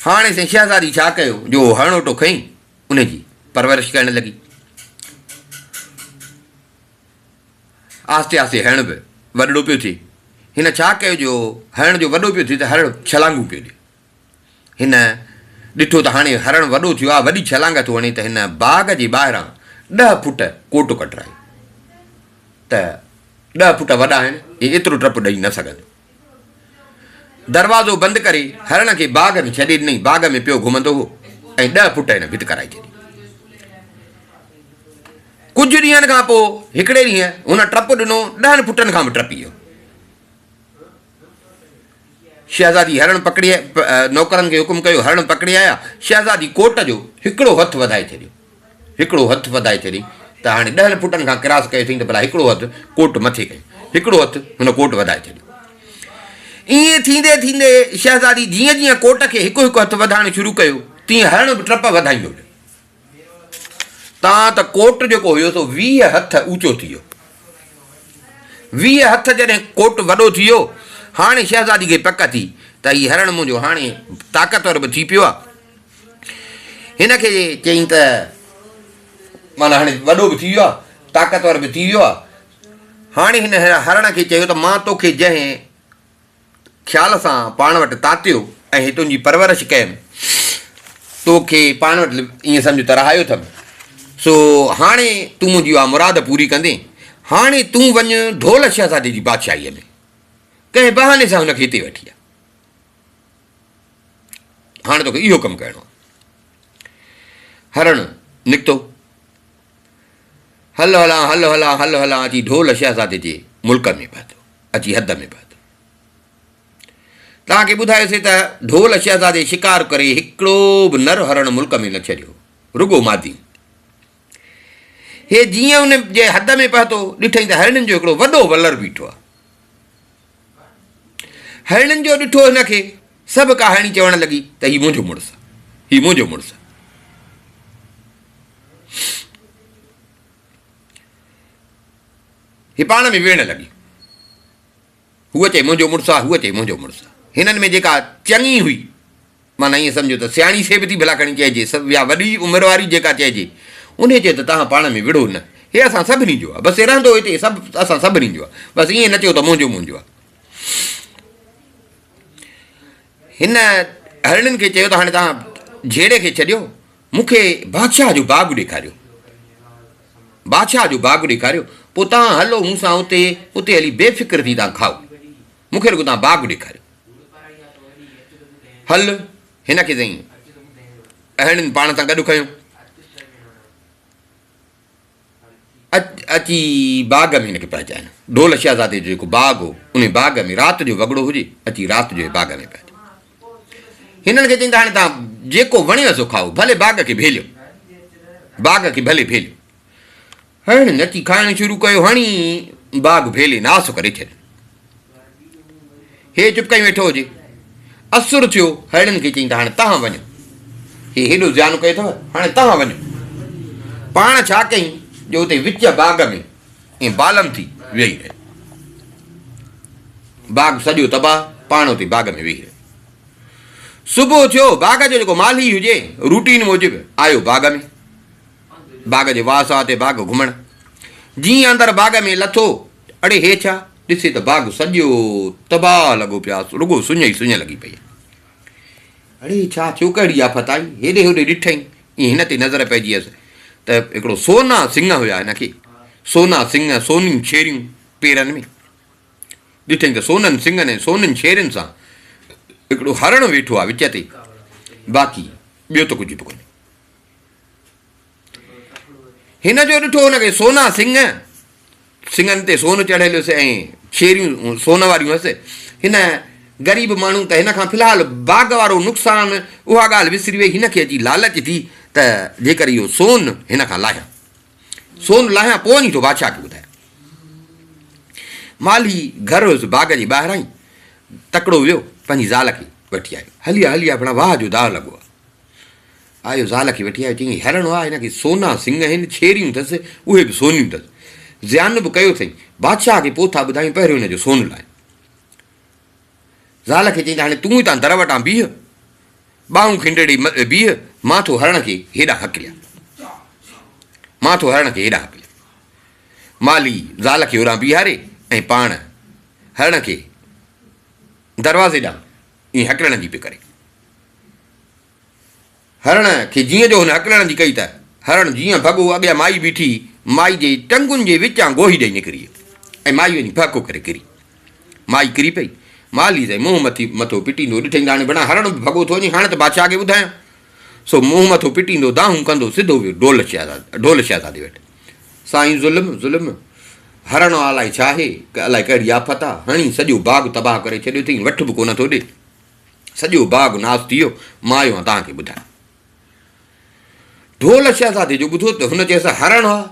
हाणे साईं शहज़ादी छा कयो, जो हरणोटो खईं, उनजी परवरिश करणु लॻी। आस्ते आस्ते हरण बि वॾो पियो थिए। हिन छा कयो, जो हरण जो वॾो पियो थिए त हरण छलांगू पियो ॾिए। हिन ॾिठो त हाणे हरण वॾो थियो आहे, वॾी छलांग थो हणे, त हिन बाग़ जे ॿाहिरां 10 फुट कोटो कटरायो, त 10 फुट वॾा आहिनि, हे एतिरो टप ॾेई न सघंदो। दरवाज़ो बंदि करे हरण खे बाग़ में छॾे ॾिनई, बाग़ में पियो घुमंदो हो ऐं 10 फुट हिन भित कराए छॾी। कुझु ॾींहंनि खां पोइ हिकिड़े ॾींहुं हुन टप ॾिनो, 10 फुटनि खां बि टपी वियो। शहज़ादी हरण पकड़ी नौकरनि खे हुकुम कयो, हरण पकड़ी आया। शहज़ादी कोट जो हिकिड़ो हथु वधाए छॾियो, हिकिड़ो हथु वधाए छॾी त हाणे 10 फुटनि खां क्रॉस कयो अथई त भला हिकिड़ो हथु कोट मथे कयो, हिकिड़ो हथु हुन कोट वधाए छॾियो। ईअं थींदे थींदे शहज़ादी जीअं जीअं कोट खे हिकु हिकु हथु वधाइणु शुरू कयो तीअं हरण बि टप वधाईंदो वियो। तां त कोट जेको हुयो सो 20 हथ ऊचो थी वियो। 20 हथ जॾहिं कोट वॾो थी वियो, हाणे शहज़ादी खे पक थी त हीउ हरण मुंहिंजो हाणे ताक़तवर बि थी पियो आहे। हिन खे चयईं त माना हाणे वॾो बि थी वियो आहे, ताक़तवर बि थी वियो आहे। हाणे हिन हरण खे चयो त मां तोखे जंहिं ख़्याल सां पाण वटि तातियो ऐं तुंहिंजी परवरिश कयमि, तोखे पाण वटि ईअं सम्झ त रहायो अथमि, सो हाणे तूं मुंहिंजी उहा मुराद पूरी कंदे। हाणे तूं वञ ढोल शहज़ादे जी बादशाहीअ में, कंहिं बहाने सां हुनखे हिते वठी आहे। हाणे तोखे इहो कमु करिणो आहे। हरण निकितो, हल हलां हल हलां हल हलां अची ढोल शहज़ादे जे मुल्क में पहुतो, अची हद में पहुतो। तव्हांखे ॿुधायोसीं त ढोल शहज़ादे शिकार करे हिकिड़ो बि नर हरण मुल्क में न छॾियो, रुगो मादी। हे जीअं हुन जे हद में पहुतो ॾिठई त हरणनि जो हिकिड़ो वॾो वलर बीठो आहे। हरणनि जो ॾिठो हिनखे, सभु कहाणी चवणु लॻी त हीउ मुंहिंजो मुड़ुसु आहे, हीउ मुंहिंजो मुड़ुसु आहे। हीउ पाण में वेहण लॻी, हूअ चए मुंहिंजो मुड़ुसु आहे, हूअ चए मुंहिंजो मुड़ुसु आहे। हिननि में जेका चङी हुई, माना ईअं सम्झो त सियाणी से बि थी भला खणी चइजे, सभु या वॾी उमिरि वारी जेका चइजे, उन चए त तव्हां पाण में विड़ो न, हे असां सभिनी जो आहे, बसि रहंदो हिते सभु असां सभिनी जो आहे, बसि ईअं न चयो त मुंहिंजो मुंहिंजो आहे। हिन हरणनि खे चयो त हाणे तव्हां झेड़े खे छॾियो, मूंखे बादशाह जो बाग़ ॾेखारियो, बादशाह जो बाग़ ॾेखारियो, पोइ तव्हां हलो मूं सां उते, उते हली बेफ़िक्र थी तव्हां खाओ, मूंखे रुॻो तव्हां बाग़ ॾेखारियो। हल हिन खे चई हरणनि पाण सां गॾु खयो, अची बाग़ में हिनखे पहुचाइनि। ढोल शहज़ादे जो जेको बाग़ हो, उन बाग़ में राति जो वॻड़ो हुजे, अची राति जो बाग़ में पहुचाए। हिननि खे चईं त हाणे तव्हां जेको वणेव सो खाओ, भले बाग़ खे भेलियो, बाग़ खे भले भेलियो। हरणनि अची खाइणु शुरू कयो, हणी बाग़ भेले नास करे छॾियो। हे चुपकाई वेठो हुजे, असुर थियो। हरणनि खे चईं त हाणे तव्हां वञो, हे हेॾो ज़्यानु कयो अथव, हाणे तव्हां वञो। पाण छा कयईं जो उते विच बाग़ में ईअं बालम थी वेही रहे, बाग़ सॼो तबाह, पाण उते बाग़ में वेही रहे। सुबुह थियो, बाग़ जो जेको माली हुजे रूटीन मूजिबि आयो बाग़ में, बाग़ जे वासा ते बाग़ घुमणु। जीअं अंदरि बाग़ में लथो, अड़े हे छा ॾिसे त बाग़ सॼो तबाह लॻो पिया, रुॻो सुञ ई सुञ लॻी पई। अड़े छा थियो, कहिड़ी आफ़त आई, हेॾे होॾे ॾिठई, ईअं हिन ते नज़र पइजी वियसि त हिकिड़ो सोना सिंह हुया हिनखे, सोना सिंह, सोनियूं छेरियूं पेरनि में। ॾिठई त सोननि सिंहनि ऐं सोननि छेरियुनि सां हिकिड़ो हरण वेठो आहे विच ते, बाक़ी ॿियो त कुझु बि कोन्हे। हिन जो ॾिठो हुनखे सोना सिंह, सिंहनि ते सोन चढ़ियल हुयुसि ऐं छेरियूं सोन वारियूं हुअसि। हिन ग़रीब माण्हू त हिन खां फ़िलहालु बाग़ वारो नुक़सानु उहा ॻाल्हि विसरी वई। हिनखे अची लालच थी त जेकर इहो सोन हिन खां लाहियां, सोन लाहियां पोइ वञी थो बादशाह खे ॿुधायां। माली घर हुयुसि बाग़ जे ॿाहिरां ई, तकिड़ो वियो, पंहिंजी ज़ाल खे वठी आयो। हली आहे हली आहे, पाण वाह जो दाह लॻो आहे। आयो ज़ाल खे वठी आयो, चई हरणो आहे, हिनखे सोना सिंह आहिनि, छेरियूं अथसि, उहे बि सोनियूं अथसि, ज़्यान बि कयो अथई, बादशाह खे पोइ था ॿुधायूं, पहिरियों हिनजो सोन लाइ। ज़ाल खे चई त हाणे तूं ई तां दर वटां बीह, ॿाहूं खिंडड़ी बीह, मां थो हरण खे हेॾां हकिलिया, मां थो हरण खे हेॾां हकिलिया। माली ज़ाल खे होॾां बीहारे ऐं पाण हरण खे दरवाज़े ॾांहुं ईअं हकिलण जी पई करे। हरण खे जीअं जो हुन हकिलण जी कई त हरण जीअं भॻो, अॻियां माई बीठी, माई जे टंगुनि जे विचां गोही ॾेई निकिरी ऐं माई वञी भको करे किरी। माई किरी पई, माली साईं मुंहुं मथो पिटींदो, ॾिठई हाणे बिना हरण बि भॻो थो वञे, हाणे त बादशाह खे ॿुधायां। सो मुंहुं मथो पिटींदो, दाहूं कंदो, सिधो वियो ढोल शहज़ादे वटि। साईं ज़ुल्म ज़ुल्म, हरण अलाए छा आहे, अलाए कहिड़ी आफ़त आहे, हणी सॼो बाग़ तबाह करे छॾियो अथई, वठ बि कोन थो ॾे। सॼो बाग नास थी वियो। मां आयो आहियां तव्हांखे ॿुधायां। ढोल शहज़ादे जो ॿुधो त हुन चयसि हरण आहे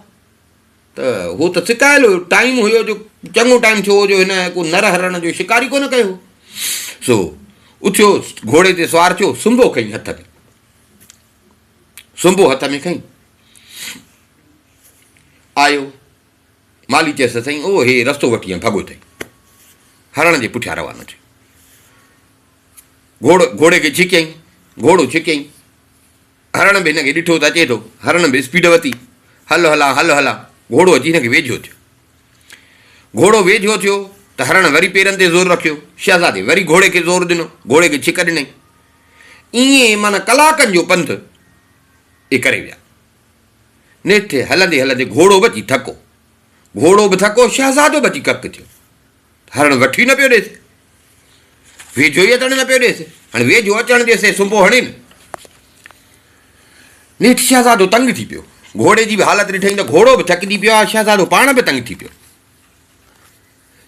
त उहो त सिकायल हुयो, टाइम हुयो जो चङो टाइम थियो जो हिन को नर हरण जो शिकारी कोन कयो। सो उथियो, घोड़े ते सुवार थियो, सुंबो खईं हथ में, सुंबो हथ में खईं, आयो। माली चयसि साईं ओ हे रस्तो वठी भॻो अथई, हरण जे पुठियां रवानो थियो। घोड़े खे छिकियईं, घोड़ो छिकियईं। हरण बि हिनखे ॾिठो त अचे थो, हरण बि स्पीड वरिती, हलो हलां हलो हलां। घोड़ो अची हिनखे वेझो थियो। घोड़ो वेझो थियो त हरण वरी पेरनि ते ज़ोर रखियो, शहज़ादे वरी घोड़े खे ज़ोर ॾिनो, घोड़े खे छिक ॾिनई। ईअं माना कलाकनि जो पंधु इहे करे विया। नेठि हलंदे हलंदे घोड़ो बि अची थको, घोड़ो बि थको, शहज़ादो बि अची कक थियो। हरण वठी न पियो ॾेसि, वेझो ई अचणु न पियो ॾेसि। हाणे वेझो अचणु ॾेसि, सुंबो हणे न। नेठि शहज़ादो तंग थी पियो, घोड़े जी बि हालत ॾिठई त घोड़ो बि थकिजी पियो आहे, शहज़ादो पाण बि तंग थी पियो।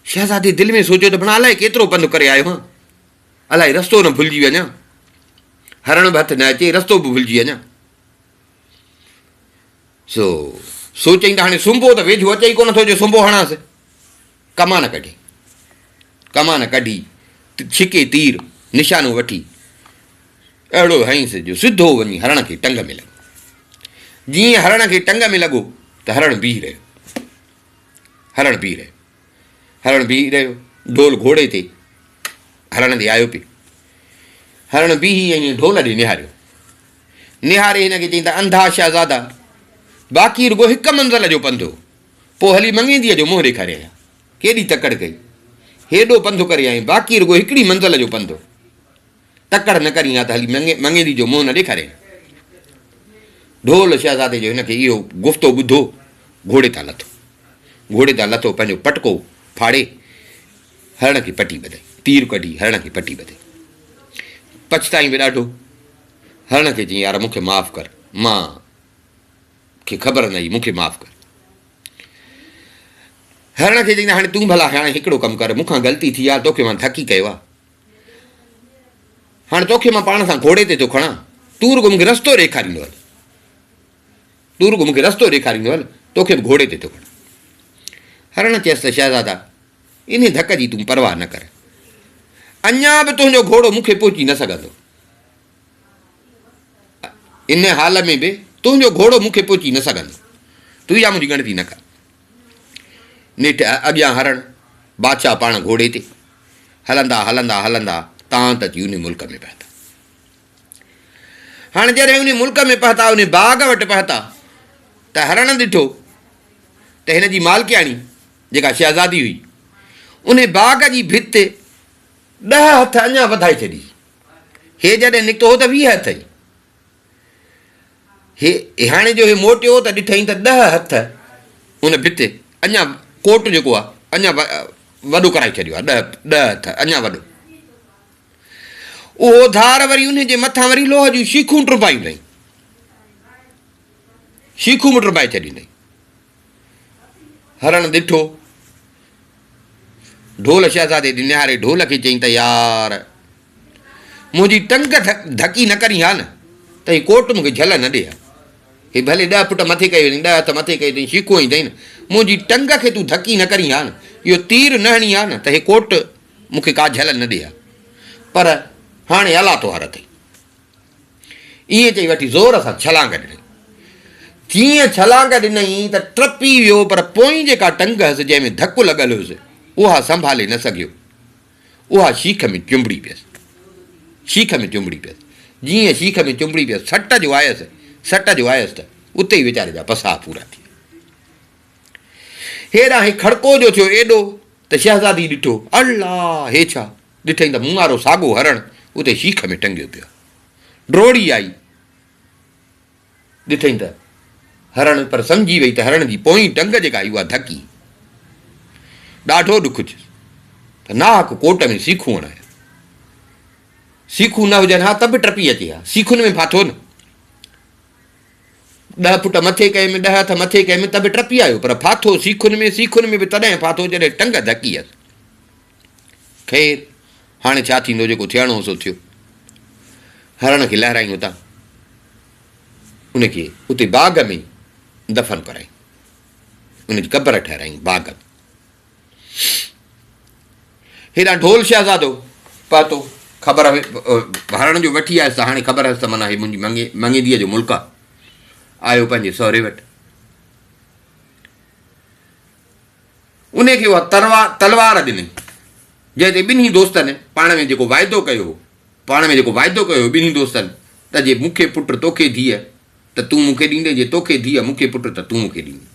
शहज़ादे दिलि में सोचियो त भला अलाए केतिरो पंधु करे आयो आहियां, अलाए रस्तो न भुलिजी वञा, हरण बि हथु न अचे, रस्तो बि भुलिजी वञा। सो सोचई त हाणे सुंबो त वेझो अचे ई कोन थो जो सुंबो हणांसि। कमान कढी, कमान कढी, छिके तीर निशानो वठी अहिड़ो हईंसि जो सिधो वञी हरण खे टंग में लॻो। जीअं हरण खे टंग में लॻो त हरण बीह रहियो, हरण बीह रहियो, हरण बीह रहियो। ढोल घोड़े ते हरण ते आयो पियो। हरण बीही ऐं ढोल ॾे निहारियो, निहारे हिनखे चई त अंधा शहज़ादा, बाक़ी रुगो हिकु मंज़िल जो पंधु हो, पोइ हली मंगेंदीअ जो मुंहुं ॾेखारे आया। केॾी तकड़ कई, हेॾो पंधु करे आई, बाक़ी रुगो हिकिड़ी मंज़िल जो पंधु, तकड़ न करी आहे त हली मंगेंदी जो मुंहुं न ॾेखारे। ढोल शहज़ादे जो हिनखे इहो गुफ़्तो ॿुधो, घोड़े तां लथो, घोड़े तां लथो, पंहिंजो पटको फाड़े हरण खे पटी ॿधई, तीर कढी हरण खे पटी ॿधई। पछताई बि ॾाढो। हरण खे चई यार मूंखे माफ़ु कर, मां खे ख़बर न हुई, मूंखे माफ़ु कर। हरण खे चईंदा हाणे तूं भला हाणे हिकिड़ो कमु कर, मूंखां ग़लती थी आहे, तोखे मां थकी कयो आहे, हाणे तोखे मां पाण सां घोड़े ते थो खणां, तूं रुगो मूंखे रस्तो ॾेखारींदो हल, तूं रुगो मूंखे रस्तो ॾेखारींदो हल, तोखे बि घोड़े ते थो खणां। हरण चयसि त शहज़ादा इन धक जी तूं परवाह न कर, अञा बि तुंहिंजो घोड़ो मूंखे पहुची न सघंदो, इन हाल में बि तुंहिंजो घोड़ो मूंखे पहुची न सघंदो, तूं इहा मुंहिंजी ॻणती न कर। नेठि अॻियां हरण, बादशाह पाण घोड़े ते हलंदा हलंदा हलंदा तां त अची उन मुल्क में पहुता। हाणे जॾहिं उन मुल्क में पहुता, उन बाग वटि पहुता त हरण ॾिठो त हिन जी मालकियाणी जेका शहज़ादी हुई, उन बाग जी भित 10 हथ अञा वधाए छॾी। हे जॾहिं निकितो हो त 20 हथ ई, हे हाणे जो हे मोटियो त ॾिठई त 10 हथ उन भित अञा, कोट जेको आहे अञा वॾो कराए छॾियो आहे, 10 हथ अञा वॾो। उहो धार वरी उन जे मथां वरी लोह जूं शीखूं टुपायूं अथई, शीखूं बि टुपाए छॾींदई। हरण ॾिठो, ढोल शहज़ादे निहारे ढोल खे चई त यार मुंहिंजी टंग धकी न करी हा न त ही कोट मूंखे झल न ॾे हा, हे भले 10 फुट मथे कयो अथई, 10 हथ मथे कयो अथई, शीखूं ई अथई न, मुंहिंजी टंग खे तूं धकी न करी हा न, इहो तीर न हणी हा न त हे कोट मूंखे का झल न ॾे हा, पर हाणे अला तो हर अथई। ईअं चई वठी ज़ोर सां छलांग ॾिनई। जीअं छलांग ॾिनई त टपी वियो, पर पोइ जेका टंग हुअसि जंहिंमें धकु लॻल हुयुसि उहा संभाले न सघियो, उहा शीख में चुंबड़ी पियसि, शीख में चुंबड़ी पियसि। जीअं शीख में चुंबड़ी पियसि, सट जो आयसि त उते ई वीचारे जा पसाह पूरा थी। हेॾां हे खड़को जो थियो एॾो त शहज़ादी ॾिठो, अल्लाह हे छा, ॾिठई त मूं वारो साॻो हरण उते शीख में टंगियो पियो। ड्रोड़ी आई, ॾिठई त हरण, पर सम्झी वई त हरण जी पोइ टंग जेका आई उहा धकी। ॾाढो ॾुखु थियुसि त नाहक कोट में सीखूं हणाया, सीखूं न हुजनि हा त बि टपी अचे हा, सीखुनि में फाथो न, 10 फुट मथे कए में, 10 हथ मथे कए में त बि टपी आयो, पर फाथो सीखुनि में बि तॾहिं फाथो जॾहिं टंग धकी हुअसि। ख़ैर हाणे छा थींदो, जेको थियणो हो सो थियो। हरण खे लहराई उतां, उनखे उते बाग़ में दफ़न कराई, उनजी क़बर ठहिराई बाग़ में। हेॾां ढोल शहज़ादो पहुतो, ख़बर हरण जो वठी आयुसि त हाणे ख़बर हुअसि त माना हे मुंहिंजी मंगेदीअ जो मुल्क आहे। आयो पंहिंजे सहुरे वटि, उनखे उहा तलवार ॾिनई, जंहिं ते ॿिन्ही दोस्तनि पाण में जेको वाइदो कयो हो, ॿिन्ही दोस्तनि त जे मूंखे पुटु तोखे धीअ त तूं मूंखे ॾींदे, जे तोखे धीअ मूंखे पुटु त तूं मूंखे ॾींदे।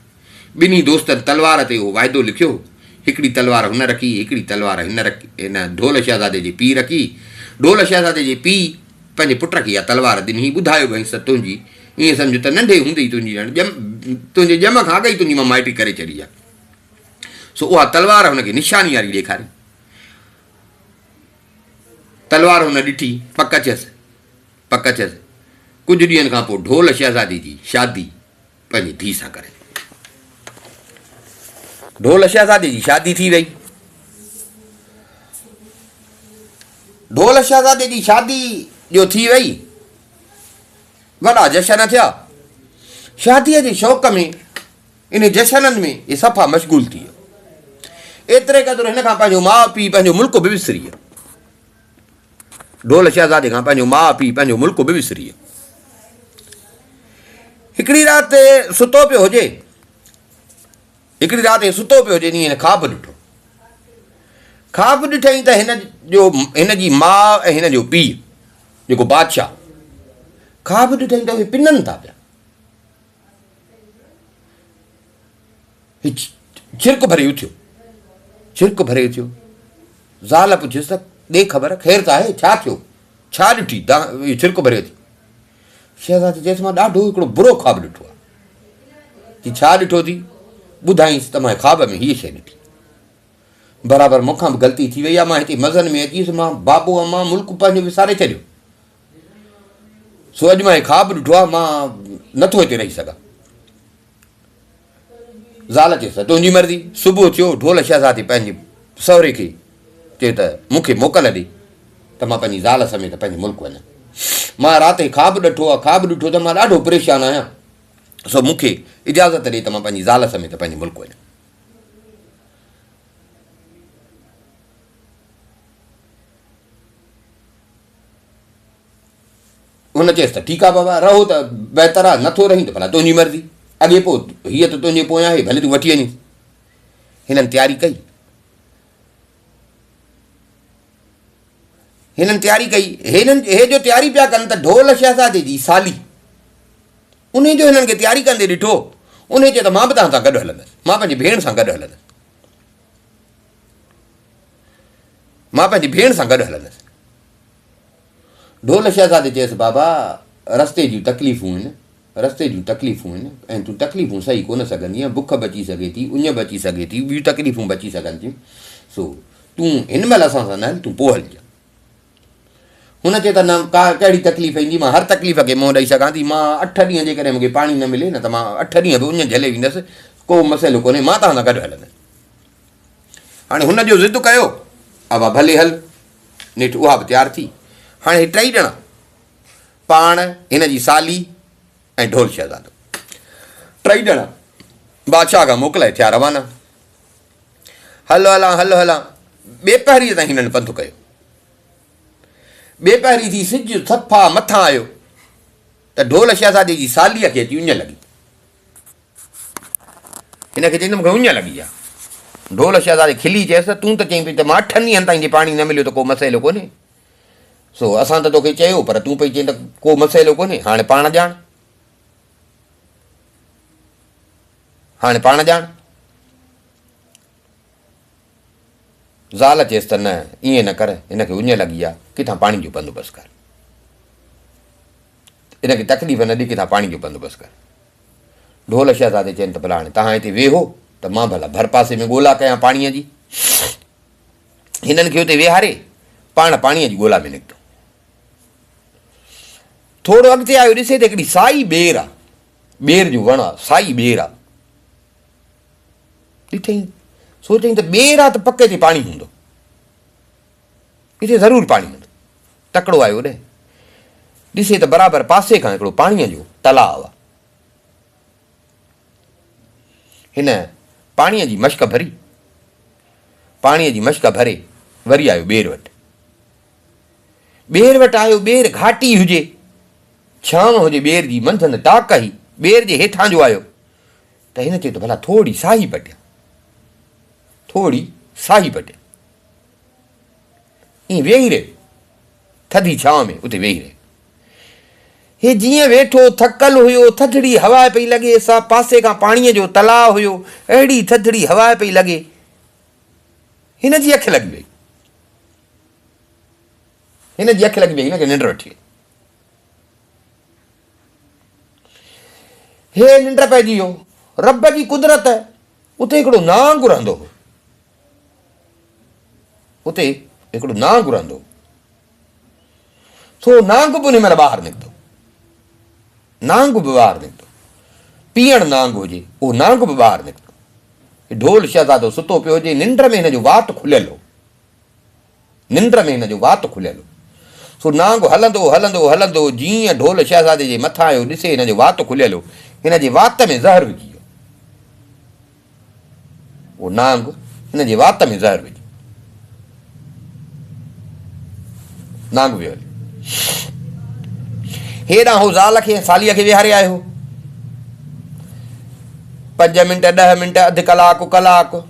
ॿिन्ही दोस्तनि तलवार ते उहो वाइदो लिखियो, हिकिड़ी तलवार हुन रखी, हिकिड़ी तलवार हिन रखी, हिन ढोल शहज़ादे जे पीउ रखी। ढोल शहज़ादे जे पीउ पंहिंजे पुट खे इहा तलवार ॾिनी, ॿुधायो भई त तुंहिंजी ईअं सम्झ त नंढे हूंदे ई तुंहिंजे ॼम खां अॻु ई तुंहिंजी मां माइटी करे छॾी आहे। सो उहा तलवार हुनखे निशानी वारी ॾेखारी। तलवार हुन ॾिठी, पक थियसि। कुझु ॾींहंनि खां पोइ ढोल शहज़ादी जी शादी पंहिंजी धीउ सां करे। ढोल शहज़ादी जी शादी थी वई। ढोल शहज़ादे जी शादी जो थी वई, वॾा जशन थिया। शादीअ जे शौक़ में, इन जशननि में इहे सफ़ा मशगूल थी वियो। एतिरे क़दुरु हिन खां पंहिंजो माउ पीउ पंहिंजो मुल्क बि विसरी वियो। ढोल शहज़ादे खां पंहिंजो माउ पीउ पंहिंजो मुल्क बि विसरी वियो। हिकिड़ी राति सुतो पियो हुजे, ॾींहुं ख़्वाब ॾिठो। ख़्वाब ॾिठई त हिन जी माउ ऐं हिन जो पीउ जेको बादशाह, ख़्वाब ॾिठई त उहे पिननि था पिया। छिरक भरे उथियो। ज़ाल पुछियुसि त ॾे ख़बर, ख़ैर त आहे, छा थियो, छा ॾिठी छिरक भरे उथी? शहज़ादी चयसि मां ॾाढो हिकिड़ो बुरो ख़्वाब ॾिठो आहे। कि छा ॾिठो थी? ॿुधाईंसि त मां ख़्वाब में हीअ शइ ॾिठी। बराबरि मूंखां बि ग़लती थी वई आहे, मां हिते मज़नि में अची वियुसि, मां बाबो मां मुल्क पंहिंजो विसारे छॾियो। सो अॼु मां ख़्वाब ॾिठो आहे, मां नथो हिते रही सघां। ज़ाल चयसि त तुंहिंजी मर्ज़ी। सुबुह थियो, ढोल शहज़ादी पंहिंजे सहुरे खे चए त मूंखे मोकल ॾे त मां पंहिंजी ज़ाल समेत पंहिंजे मुल्क वञा। मां राति ख़्वाब ॾिठो त मां ॾाढो परेशान आहियां, सो मूंखे इजाज़त ॾे त मां पंहिंजी ज़ाल समेत पंहिंजे मुल्क वञा। हुन चयसि त ठीकु आहे बाबा, रहो त बहितर आहे, नथो रही त भला तुंहिंजी मर्ज़ी। अॻे पोइ हीअ त तुंहिंजे पोयां आहे, भले तूं वठी वञी। हिननि तयारी कई। हे जो तयारी पिया कनि त ढोल शहज़ादे जी साली उन जो हिननि खे तयारी कंदे ॾिठो। उन चयो त मां बि तव्हां सां गॾु हलंदुसि, मां पंहिंजी भेण सां गॾु हलंदुसि। ढोल शहज़ादे चयसि बाबा, रस्ते जूं तकलीफ़ूं आहिनि ऐं तूं तकलीफ़ूं सही कोन सघंदीअ, बुख बची सघे थी, उञ बची सघे थी, ॿियूं तकलीफ़ूं बची सघनि थियूं। सो तूं हिन महिल असां सां न हल, तूं पोइ हलिजांइ। हुन चयो त न, का कहिड़ी तकलीफ़ ईंदी, मां हर तकलीफ़ खे मुंहुं ॾेई सघां थी। मां 8 ॾींहं जे करे मूंखे पाणी न मिले न त मां 8 ॾींहं बि उञ झले वेंदुसि, को मसइलो कोन्हे, मां तव्हां सां गॾु हलंदुसि। हाणे हुन जो ज़िद कयो, अबा भले हल। नेठि उहा बि तयारु थी। हाणे हे 3 ॼणा, पाण, हिन जी साली ऐं ढोल शहज़ादो, 3 ॼणा बादशाह खां मोकिलाए थिया रवाना। हलो हलां। ॿिए पहरीअ ताईं हिननि पंधु कयो। ॿिए पहरी थी सिजु सफ़ा मथां आयो त ढोल शहज़ादे जी सालीअ खे अची उञ लॻी। हिनखे चई त मूंखे उञ लॻी आहे। ढोल शहज़ादे खिली चयसि त तूं त चईं पई त मां 8 ॾींहंनि ताईं जे पाणी न मिलियो त को मसइलो कोन्हे। सो असां त तोखे चयो, पर तूं पई चई त को मसइलो कोन्हे। हाणे पाण ॼाण। ज़ाल चयसि त न, ईअं न कर, हिनखे उञ लॻी आहे, किथां पाणी जो बंदोबस्तु कर, हिनखे तकलीफ़ न ॾे, किथां पाणी जो बंदोबस्तु कर। ढोल शहज़ादे चवनि त भला हाणे तव्हां हिते वेहो त मां भला भर पासे में ॻोल्हा कयां पाणीअ जी। हिननि खे हुते वेहारे पाण पाणीअ जी ॻोल्हा में निकितो। थोरो अॻिते आयो, ॾिसे त हिकिड़ी साई ॿेर आहे, ॿेर जो वण आहे, साई ॿेर आहे। ॾिठई, सोचई त ॿेर आहे त पके ते पाणी हूंदो, हिते ज़रूरु पाणी हूंदो। तकिड़ो आयो ॾे। ॾिसे त बराबरि पासे खां हिकिड़ो पाणीअ जो तलाउ आहे। हिन पाणीअ जी मश्क भरी, पाणीअ जी मश्क भरे वरी आयो ॿेर वटि। ॿेर वटि आयो, ॿेर घाटी हुजे, छांव हुजे ॿेर जी, मंझंदि टाक ई ॿेर जे हेठां जो आयो त हिन चयो त भला थोरी साही पटियां, थोरी साही पटियां। ईअं वेही रहियो थधी छांव में, उते वेही रहियो। हे जीअं वेठो थकल हुयो, थधड़ी हवा पई लॻे, सा पासे खां पाणीअ जो तलाउ हुयो, अहिड़ी थधड़ी हवा पई लॻे, हिन जी अखि लॻी वई, हिन जी अखि लॻी वई, हिनखे निंड वठी वई। हे निंड पइजी वियो, रब जी कुदरत, उते हिकिड़ो नांग रहंदो हो, उते हिकिड़ो नांग रहंदो हो। सो नांग बि उन महिल ॿाहिरि निकितो, नांग बि ॿाहिरि निकितो, पीअण नांग हुजे उहो नांग बि ॿाहिरि निकितो। ढोल शहज़ादो सुतो पियो हुजे, निंड में हिन जो वात खुलियल हो, निंड में हिन जो वात खुलियल हो। सो नांग हलंदो हलंदो हलंदो, जीअं ढोल शहज़ादे जे मथां आयो, ॾिसे हिन जो वात खुलियल हो, हिन जे वात में ज़हर विझी वियो, उहो नांग हिन जे वात में ज़हर विझी, नांग वियो हली। हेॾां हो ज़ाल खे सालीअ खे विहारे आयो, 5 मिंट 10 मिंट अधु कलाकु कलाकु,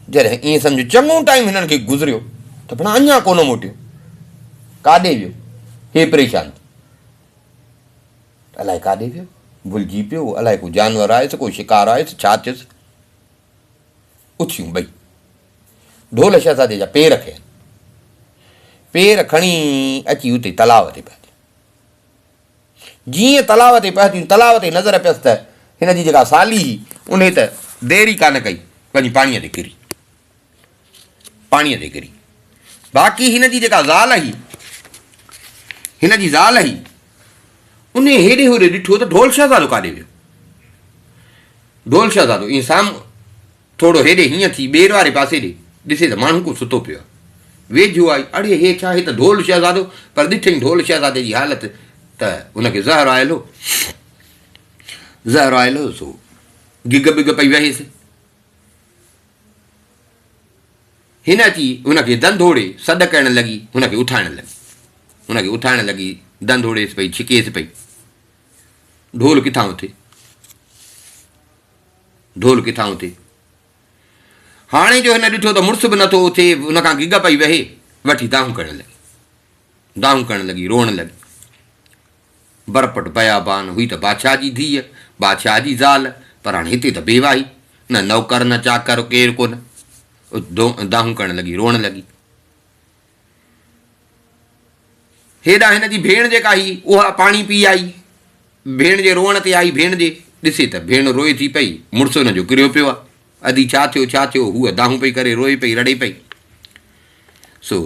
जॾहिं ईअं सम्झो चङो टाइम हिननि खे गुज़रियो त भला अञा कोन मोटियो, काॾे वियो, हे परेशान, अलाए काॾे वियो, भुलिजी पियो, अलाए को जानवर आयुसि, को शिकार आयुसि, छा थियुसि। उथियूं ॿई, ढोल शहज़ादे जा पेर खयनि, पेर खणी अची उते तलाव ते पहुती। जीअं तलाव ते पहुतियूं, तलाव ते नज़र पियसि त हिन जी जेका साली हुई, उन त देरी कान कई, वञी पाणीअ ते किरी, पाणीअ ते किरी। बाक़ी हिन जी जेका ज़ाल हुई, हिन जी ज़ाल हुई, उन हेॾे होॾे ॾिठो त ढोल शहज़ादो काॾे वियो। ढोल शहज़ादो ईअं साम्हूं थोरो हेॾे हीअं थी ॿेर वारे पासे ॾे ॾिसे त माण्हू को सुतो पियो आहे, वेझो आई, अड़े हे छा, हे त ढोल शहज़ादो। पर ॾिठईं ढोल शहज़ादे जी हालति त उनखे ज़हर आयल हो, ज़हर आयल हो, सो गिग बिग पई वहेसि। हिन अची हुनखे धंधोड़े सॾ करणु लॻी, हुनखे उथाइणु लॻी, हुनखे उथाइणु लॻी, धंधोड़ेसि पई, छिकेसि पई। ढोल किथां उथे, ढोल किथां उथे। हाणे जो हिन ॾिठो त मुड़ुस बि नथो उथे, हुनखां गिग पई वहे, वठी दाहूं करणु लॻी, दाहूं करणु लॻी, रोअणु लॻी। बरपट बयाबान हुई त बादशाह जी धीअ, बादशाह जी ज़ाल, पर हाणे हिते त बेवाही, न नौकर न चाकर, केरु कोन। दाहूं करणु लॻी, रोअणु लॻी। हेॾां हिन जी भेण जेका हुई उहा पाणी पी आई, भेण जे रोअण ते आई, भेण जे ॾिसे त भेण रोए थी पई, मुड़ुसु हुनजो किरियो पियो आहे। अदी छा थियो छा थियो, हूअ दाहूं पई करे, रोए पई, रड़े पई। सो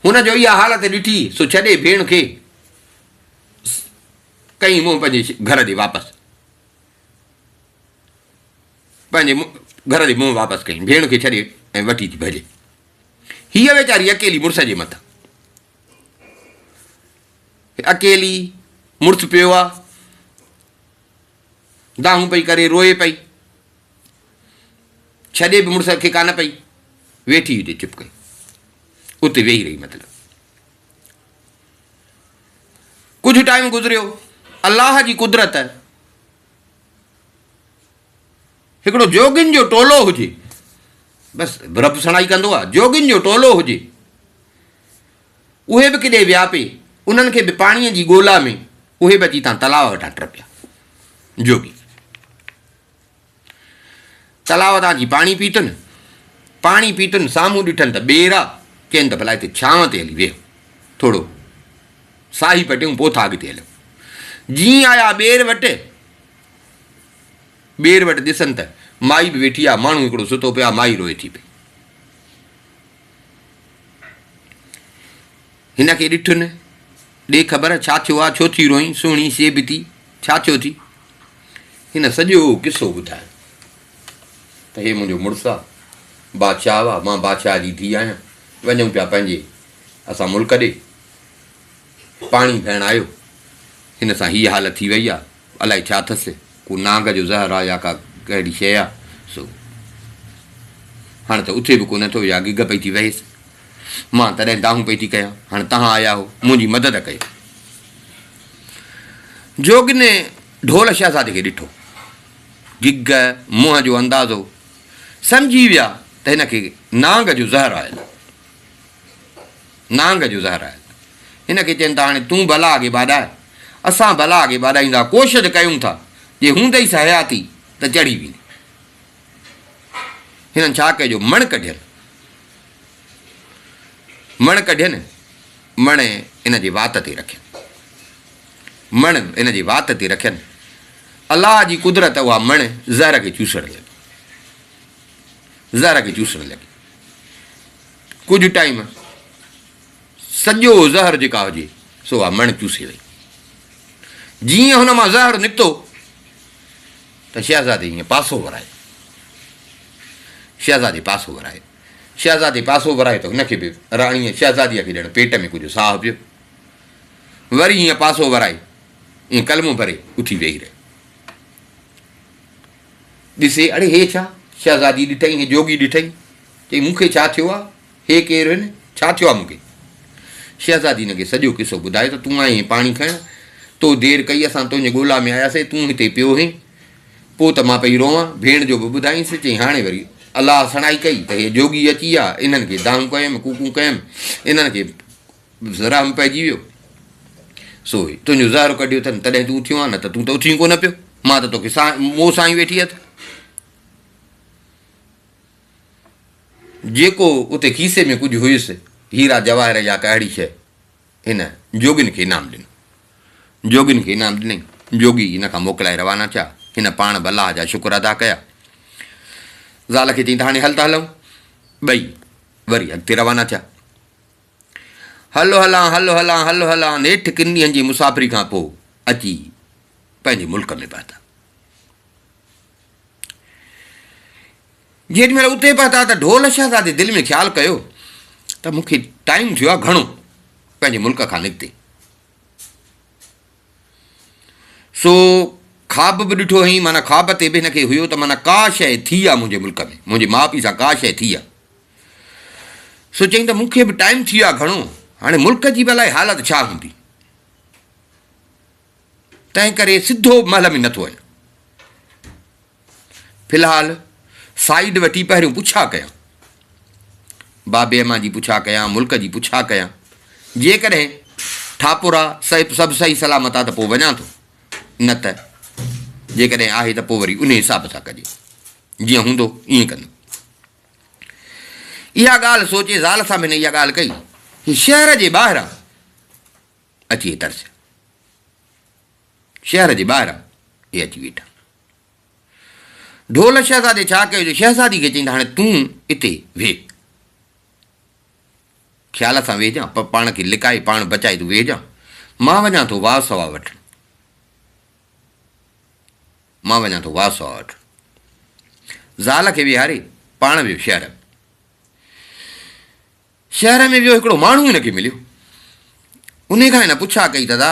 हुनजो इहा हालति ॾिठी, सो छॾे भेण खे कई मुंहुं पंहिंजे घर जे वापसि, पंहिंजे घर जे मुंहुं वापसि कई, भेण खे छॾे ऐं वठी थी भॼे। हीअ वीचारी अकेली मुड़ुस जे मथां, अकेली मुड़ुसु पियो आहे, दाहूं पई करे, रोए पई, छॾे बि मुड़ुस खे कान पई, वेठी हुते चुप कई, उते वेही रही। मतिलबु कुझु टाइम गुज़रियो, अलाह जी कुदरत, हिकिड़ो जोगिन जो टोलो हुजे, बसि रब सणाई कंदो आहे, जोगिन जो टोलो हुजे, उहे बि किथे विया पे, उन्हनि खे बि पाणीअ जी ॻोल्हा में, उहे बि अची हितां तलाव वटां टपिया। जोगी तलाव तां जी पाणी पीतुनि, पाणी पीतुनि, साम्हूं ॾिठनि त ॿेर आहे, चइनि त भला हिते छांव ते हली वेहो, थोरो साही पटियूं, पोइ था अॻिते हलूं। जीअं आया ॿेर वटि, ॿेर वटि ॾिसनि त माई बि वेठी आहे, माण्हू हिकिड़ो सुतो पियो आहे, माई रोए थी पई। हिन खे ॾिठुनि, ॾे ख़बर छा थियो आहे, छो थी रोई, सुहिणी सेब थी, छा थियो थी। हिन सॼो किसो ॿुधायो त हे मुंहिंजो मुड़ुसु आहे, बादशाह आहे, मां बादशाह जी धीउ आहियां, वञूं पिया पंहिंजे असां मुल्क ॾे, पाणी भेण आयो, हिन सां हीअ हालत थी वई आहे, अलाए छा अथसि, को नांग जो ज़हर आहे या का कहिड़ी शइ आहे। सो हाणे त उथे बि कोन थो, या गिग पई थी वहेसि। मां तॾहिं दाहूं पई थी कयां, हाणे तव्हां आया हो, मुंहिंजी मदद कयो। जोगिने ढोल शहज़ादे खे ॾिठो, गिग मुंहं जो अंदाज़ो, सम्झी विया त हिन खे नांग जो ज़हर आयल, नांग जो ज़हर आयल। हिन खे चवनि था हाणे तूं भला अॻे बाॾाए, असां भला अॻे बाॾाईंदा, कोशिशि कयूं था जे हूंदई सा हयाती त चढ़ी वेंदी। हिननि छा कयो, मण कढियल, मण कढियनि, मण इन जे वात ते रखियनि, मण इन जे वात ते रखियनि। अलाह जी कुदरत, उहा मण ज़हर खे चूसण लॻी, ज़हर खे चूसण लॻी। कुझु टाइम सॼो ज़हर जेका हुजे सो उहा मण चूसे वई। जीअं हुन मां ज़हर निकितो त शहज़ादे ईअं पासो वरायो, शहज़ादे पासो वरायो, शहज़ादे पासो वरायो त हुनखे बि राणीअ शहज़ादीअ खे ॼण पेट में कुझु साहु पियो। वरी हीअं पासो वराए, ईअं कलमो भरे उथी वेही रहियो। ॾिसे, अड़े हे छा, शहज़ादी ॾिठई, हे जोगी ॾिठई, चई मूंखे छा थियो आहे, हे केरु आहिनि, छा थियो आहे मूंखे। शहज़ादी हिनखे सॼो किसो ॿुधायो त तूं आई पाणी खणणु, तो देरि कई, असां तुंहिंजे ॻोल्हा में आयासीं, तूं हिते पियो हुई, पोइ त मां पई रोवां, भेण जो बि ॿुधाईंसि। चई हाणे वरी अलाह सणाई कई त हे जोगी अची विया, इन्हनि खे दाऊं कयमि, कूकू कयमि, इन्हनि खे ज़राम पइजी वियो, सो तुंहिंजो ज़हर कढियो अथनि, तॾहिं तूं थियो आहे, न त तूं त उथी कोन पियो, मां त तोखे मूं सां ई वेठी हथ। जेको उते खीसे में कुझु हुयुसि, हीरा जवाहर या कहिड़ी शइ, हिन जोगिन खे इनाम ॾिनो, जोगिन खे इनाम ॾिनई। जोगी हिन खां मोकिलाए रवाना थिया। हिन पाण बि अलाह जा शुक्र अदा कया। ज़ाल खे चई त हाणे हल त हलूं, ॿई वरी अॻिते रवाना थिया। हलो हलां, हलो हलां, हलो हलां, नेठि किन ॾींहंनि जी मुसाफ़िरी खां पोइ अची पंहिंजे मुल्क में पहुता। जेॾी महिल उते पहुता त ढोल शहज़ादे दिलि में ख़्यालु कयो त मूंखे टाइम थियो आहे घणो पंहिंजे मुल्क खां निकिते। सो ख़्वाब बि ॾिठो हुई, माना ख़्वाब ते बि हिनखे हुयो त माना का शइ थी आहे मुंहिंजे मुल्क में, मुंहिंजे माउ पीउ सां का शइ थी आहे। सो चई त मूंखे बि टाइम थी वियो आहे घणो, हाणे मुल्क जी बि अलाए हालत छा हूंदी, तंहिं करे सिधो महल में नथो वञे। फ़िलहालु साइड वठी पहिरियों पुछा कयां, बाबे अम्मा जी पुछा कयां, मुल्क जी पुछा कयां, जेकॾहिं ठापुर आहे सभु सही सलामत आहे त पोइ वञा थो, न त जेकॾहिं आहे त पोइ वरी उन हिसाब सां कजे, जीअं हूंदो ईअं कंदो। इहा ॻाल्हि सोचे ज़ाल सां बि हिन इहा ॻाल्हि कई, हीउ शहर जे ॿाहिरां अची तरसिया, शहर जे ॿाहिरां इहे अची वेठा। ढोल शहज़ादे छा कयो, जो शहज़ादी खे चईं त हाणे तूं हिते वेह, ख़्याल सां वेहजांइ, पाण खे लिकाए पाण बचाए तूं वेहजांइ, मां वञा थो वाह सवा वठणु, मां वञा थो वाह सवा वठणु। ज़ाल खे विहारे पाण वियो शहर में। शहर में वियो, हिकिड़ो माण्हू हिनखे मिलियो, उन खां हिन पुछा कई, दादा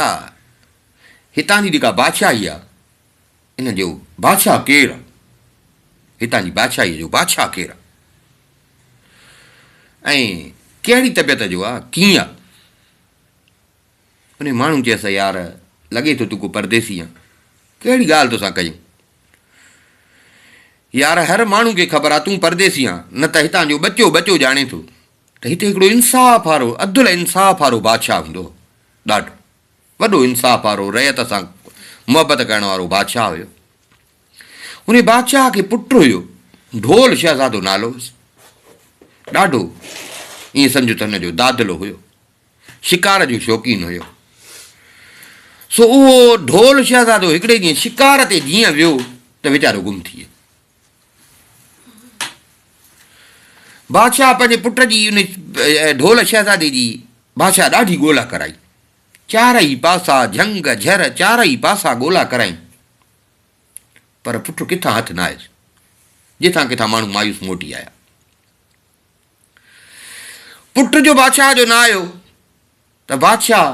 हितां जी जेका बादशाही आहे, इन जो बादशाह केरु आहे, हितां जी बादशाहीअ जो बादशाह केरु आहे, ऐं कहिड़ी तबियत जो आहे, कीअं आहे। उन माण्हू चयसि, यार लॻे थो तूं को परदेसी आहे, कहिड़ी ॻाल्हि तोसां कयूं, यार हर माण्हू खे ख़बर आहे तूं परदेसी आहे, न त हितां जो बचो बचो ॼाणे थो त हिते हिकिड़ो इंसाफ़ वारो, अदुल इंसाफ़ वारो बादशाह हूंदो, ॾाढो वॾो इंसाफ़ वारो, रयत सां मुहबत करण वारो बादशाह हुयो। उन बादशाह खे पुटु हुयो, ढोल शहज़ादो नालो हुयुसि, ॾाढो ईअं सम्झो त हुनजो दादलो हुयो, शिकार जो शौक़ीन हुयो। सो उहो ढोल शहज़ादो हिकिड़े ॾींहुं शिकार ते जीअं वियो त वीचारो गुम थी वियो। बादशाह पंहिंजे पुट जी उन ढोल शहज़ादे जी बादशाह ॾाढी ॻोल्हा कराई, चारई पासा झंग झर चारई पासा ॻोल्हा कराई, पर पुटु किथां हथु न आयुसि, जिथां किथां माण्हू मायूस मोटी आया। पुट जो बादशाह जो न आयो त बादशाह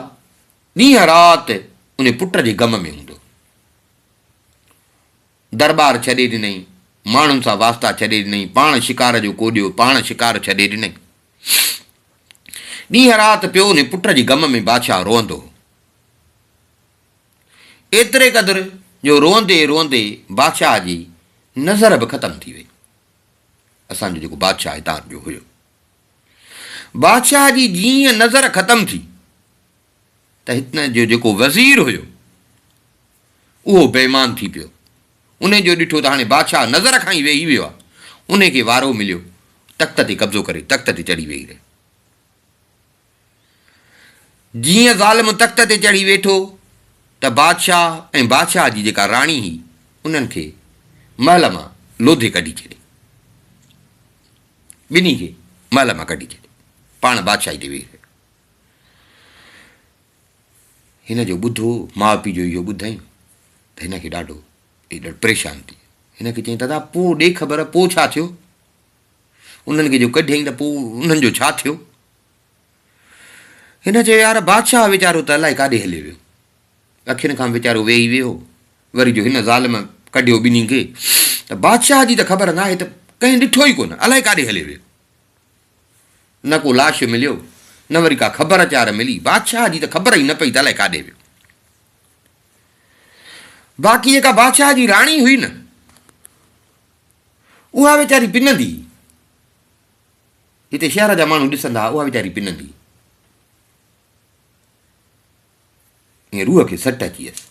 ॾींहं राति उन पुट जे ग़म में हूंदो। दरबार छॾे ॾिनई, माण्हुनि सां वास्ता छॾे ॾिनई, पाण शिकार जो कोॾियो, पाण शिकार छॾे ॾिनई। ॾींहं राति पियो उन पुट जे ग़म में बादशाह रोअंदो हो। एतिरे क़दुरु जो रोअंदे रोअंदे बादशाह जी नज़र बि ख़तमु थी वई। असांजो जेको बादशाह हितां जो हुयो, बादशाह जी जीअं नज़र ख़तमु थी त हिन जो जेको वज़ीर हुयो उहो बेईमान थी पियो। उन जो ॾिठो त हाणे बादशाह नज़र खां ई वेही वियो आहे, उन खे वारो मिलियो तख़्त ते कब्ज़ो करे तख़्त ते चढ़ी वेही रहे। जीअं ज़ालिम तख़्त ते चढ़ी वेठो त बादशाह ऐं बादशाह जी जेका राणी हुई उन्हनि खे महल मां लोधे कढी छॾे, ॿिन्ही खे महल मां कढी छॾे, पाण बादशाही ते वेही रहे। हिन जो ॿुधो, माउ पीउ जो इहो ॿुधायूं त हिन खे ॾाढो परेशान थी। हिन खे चई दादा पोइ ॾे ख़बर, पोइ छा थियो? उन्हनि खे जो कढियईं त पोइ उन्हनि जो छा थियो? हिन चयो यार बादशाह वीचारो त अलाए काॾे हली वियो, अखियुनि खां वीचारो वेही वियो, वरी जो हिन ज़ालिम कढियो ॿिन्ही खे, त बादशाह जी त ख़बर न आहे, त कंहिं ॾिठो ई कोन, अलाए काॾे हली वियो। न को लाश मिलियो, न वरी का ख़बर चार मिली, बादशाह जी त ख़बर ई न पई त अलाए काॾे वियो। बाक़ी जेका बादशाह जी राणी हुई न, उहा वीचारी पिनंदी, हिते शहर जा माण्हू ॾिसंदा, उहा वीचारी पिनंदी। ईअं रूह खे सट अची वियसि,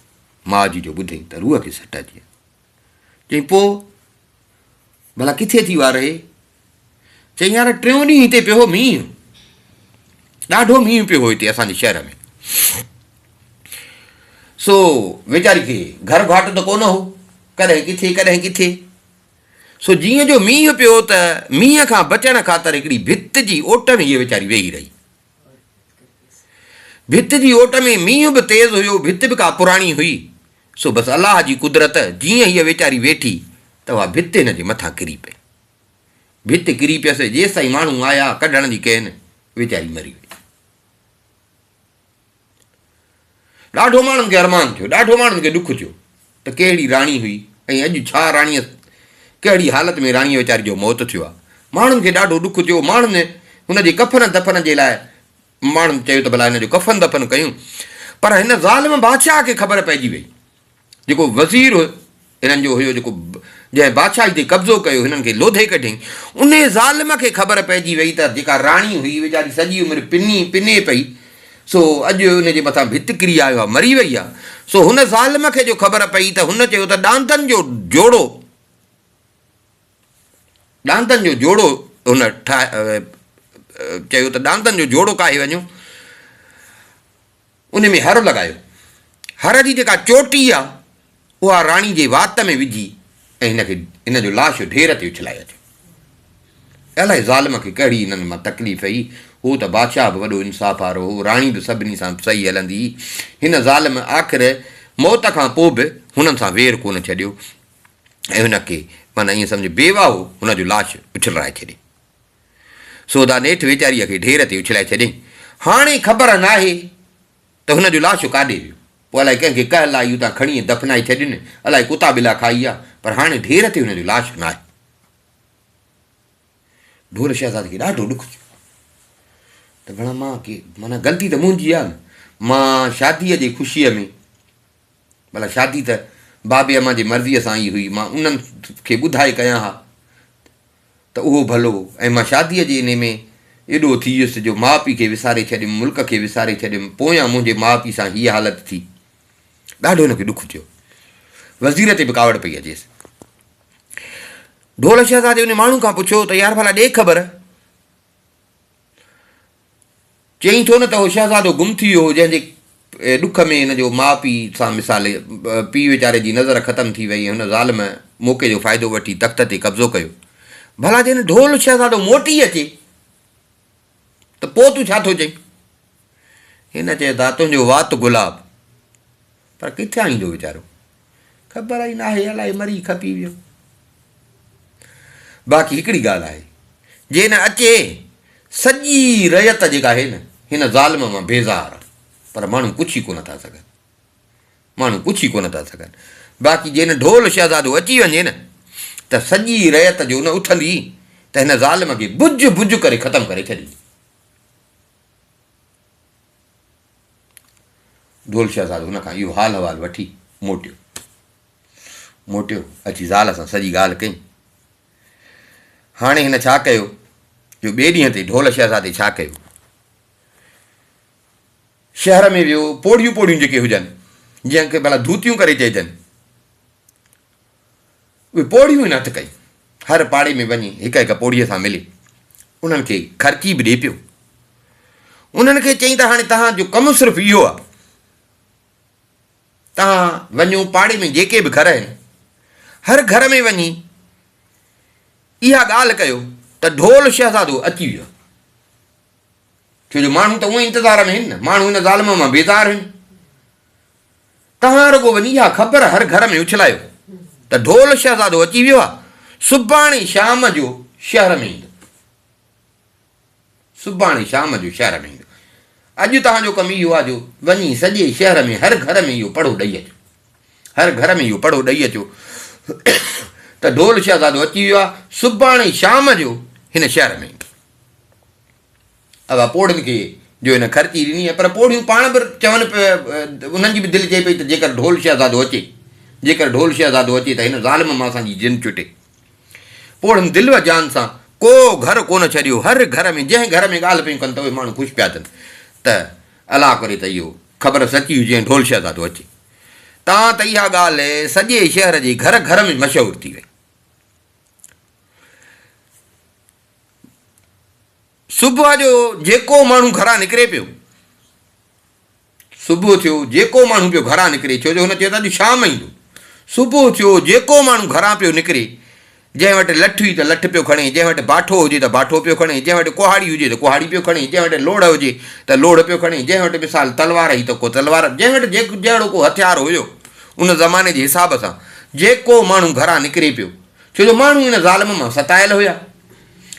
माउ जी जो ॿुधई त रूह खे सट अची वियसि। चई पोइ भला किथे थी वियो रहे? चई यार 3 ॾींहं हिते पियो हो मींहुं, ॾाढो मींहुं पियो हो हिते असांजे शहर में, सो वीचारी खे घर घाट त कोन हो, कॾहिं किथे कॾहिं किथे। सो जीअं जो मींहुं पियो त मींहं खां बचण ख़ातिर हिकिड़ी भित जी ओट में हीअ वीचारी वेही रही। भित जी ओट में मींहुं बि तेज़ हुयो, भित बि का पुराणी हुई। सो बसि अलाह जी कुदरत, जीअं हीअ वीचारी वेठी त उहा भित हिन जे मथां किरी पई। भित किरी पियसि, जेसि ताईं माण्हू आया कढण जी कयनि, वीचारी मरी वई। ॾाढो माण्हुनि खे अरमान थियो, ॾाढो माण्हुनि खे ॾुख थियो त कहिड़ी राणी हुई ऐं अॼु छा राणीअ, कहिड़ी हालति में राणीअ वीचारी जो मौत थियो आहे। माण्हुनि खे ॾाढो ॾुख थियो। माण्हुनि हुनजे कफ़न दफ़न जे लाइ माण्हुनि चयो त भला हिन जो कफ़न दफ़न कयूं, पर हिन ज़ालिम बादशाह खे ख़बर पइजी वई, जेको वज़ीर हिननि जो हुयो, जेको जंहिं बादशाही ते कब्ज़ो कयो, हिननि खे लोधे कढियईं, उन ज़ालिम खे ख़बर पइजी वई त जेका राणी हुई वीचारी सॼी उमिरि पिने पई, सो अॼु हुनजे मथां भित किरी आयो आहे, मरी वई आहे। सो हुन ज़ालिम खे जो ख़बर पई त हुन चयो त ॾांदनि जो जोड़ो हुन चयो त ॾांदनि जो जोड़ो काहे वञो, उन में हर लॻायो, हर जी जेका चोटी आहे उहा राणी जे वात में विझी ऐं हिन जो लाश ढेर ते उछलाए अचे। अलाए ज़ालिम खे कहिड़ी हिननि मां तकलीफ़ हुई। हू त बादशाह बि वॾो इंसाफ़ वारो हो, राणी बि सभिनी सां सही हलंदी। हिन ज़ालिम आख़िर मौत खां पोइ बि हुननि सां वेर कोन छॾियो ऐं हुनखे माना ईअं सम्झ बेवा हो, हुनजो लाश उछलाए छॾे। सोदा नेठि वीचारीअ खे ढेर ते उछलाए छॾियईं। हाणे ख़बर न आहे त हुनजो लाश काॾे वियो, पोइ अलाए कंहिंखे कहल आई हुतां खणी दफ़नाए छॾियुनि, अलाए कुता बिला खाई आहे, पर हाणे ढेर ते हुनजो लाश न आहे। ढोल शहज़ादे खे ॾाढो ॾुख थियो त भला माना ग़लती त मुंहिंजी आहे न, मां शादीअ जी ख़ुशीअ में, भला शादी त बाबे अम्मा जी मर्ज़ीअ सां ई हुई, मां उन्हनि खे ॿुधाए कयां हा त उहो भलो, ऐं मां शादीअ जे इन में एॾो थी वियुसि जो माउ पीउ खे विसारे छॾियुमि, मुल्क खे विसारे छॾियुमि, पोयां मुंहिंजे माउ पीउ सां हीअ हालति थी। ॾाढो हिनखे ॾुख थियो, वज़ीर ते बि कावड़ पई अचेसि। ढोल शहज़ादे उन माण्हू खां पुछियो त यार भला ॾे ख़बर। चई थो न त उहो शहज़ादो गुम थी वियो, जंहिंजे ॾुख में हिन जो माउ पीउ सां मिसाले पीउ वीचारे जी नज़र ख़तमु थी वई, हुन ज़ालिम मौक़े जो फ़ाइदो वठी तख़्त ते कब्ज़ो कयो। भला जंहिं ढोल शहज़ादो मोटी अचे त पोइ तूं छा थो चई? हिन चयो त तुंहिंजो वात गुलाब, पर किथे ईंदो वीचारो, ख़बर ई न आहे, अलाए मरी खपी वियो। बाक़ी हिकिड़ी ॻाल्हि आहे, जे न अचे सॼी रयत जेका आहे न हिन ज़ालिम मां बेज़ार, पर माण्हू पुछी कोन था सघनि, माण्हू पुछी कोन था सघनि। बाक़ी जे न ढोल शहज़ादो अची वञे न त सॼी रयत जो न उथंदी त हिन ज़ालिम खे भुज भुज करे ख़तमु करे छॾींदी। ढोल शहज़ादो हुन खां इहो हाल अहिवाल वठी मोटियो अची ज़ाल सां सॼी ॻाल्हि कई। हाणे हिन छा कयो जो ॿिए ॾींहं ते ढोल शहज़ादे छा कयो, शहर में वियो, पोड़ियूं जेके हुजनि जंहिंखे भला धूतियूं करे चइजनि उहे पोड़ियूं ई न थी कई। हर पाड़े में वञी हिक पोड़ीअ सां मिले, उन्हनि खे ख़र्ची बि ॾिए पियो। उन्हनि खे चई त हाणे तव्हांजो कमु सिर्फ़ु इहो आहे, तव्हां वञो पाड़े में जेके बि घर आहिनि हर घर में वञी इहा ॻाल्हि कयो त ढोल शहज़ादो अची वियो। छो जो माण्हू त उअं इंतज़ार में आहिनि न, माण्हू हिन ज़ालिम मां बेज़ार आहिनि। तव्हां रुॻो वञी इहा ख़बर हर घर में उछलायो त ढोल शहज़ादो अची वियो आहे, सुभाणे शाम जो शहर में ईंदो, सुभाणे शाम जो शहर में ईंदो। अॼु तव्हांजो कमु इहो आहे जो वञी सॼे शहर में हर घर में इहो पढ़ो ॾेई अचो, हर घर में इहो पढ़ो ॾेई अचो त ढोल शहज़ादो अची वियो आहे, सुभाणे शाम जो हिन शहर में ईंदो। अब पोड़ियुनि खे जो हिन ख़र्ची ॾिनी आहे, पर पोड़ियूं पाण बि चवनि पिया, उन्हनि जी बि दिलि चए पई त जेकर ढोल शहज़ादो अचे, जेकर ढोल शहज़ादो अचे त हिन ज़ालिम मां असांजी जिन चुटे। पोड़ियुनि दिलि व जान सां को घर कोन छॾियो, हर घर में जंहिं घर में ॻाल्हि पियूं कनि त उहे माण्हू ख़ुशि पिया थियनि त अलाह करे त इहो ख़बर सची हुजे ढोल शहज़ादो अचे। तव्हां त इहा ॻाल्हि सॼे शहर जे घर घर में मशहूरु थी वई। सुबुह जो जेको माण्हू घरां निकिरे पियो, सुबुह थियो जेको माण्हू पियो घरां निकिरे, छो जो हुन चयो त अॼु शाम ईंदो। सुबुह थियो जेको माण्हू घरां पियो निकिरे, जंहिं वटि लठ हुई त लठ पियो खणे, जंहिं वटि बाठो हुजे त बाठो पियो खणे, जंहिं वटि कुहाड़ी हुजे त कुहाड़ी पियो खणे, जंहिं वटि लोड़ हुजे त लोड़ पियो खणे, जंहिं वटि मिसाल तलवार हुई त को तलवार, जंहिं वटि जहिड़ो को हथियार हुयो उन ज़माने जे हिसाब सां जेको माण्हू घरां निकिरे पियो। छो जो माण्हू हिन ज़ालिम मां सतायल हुया,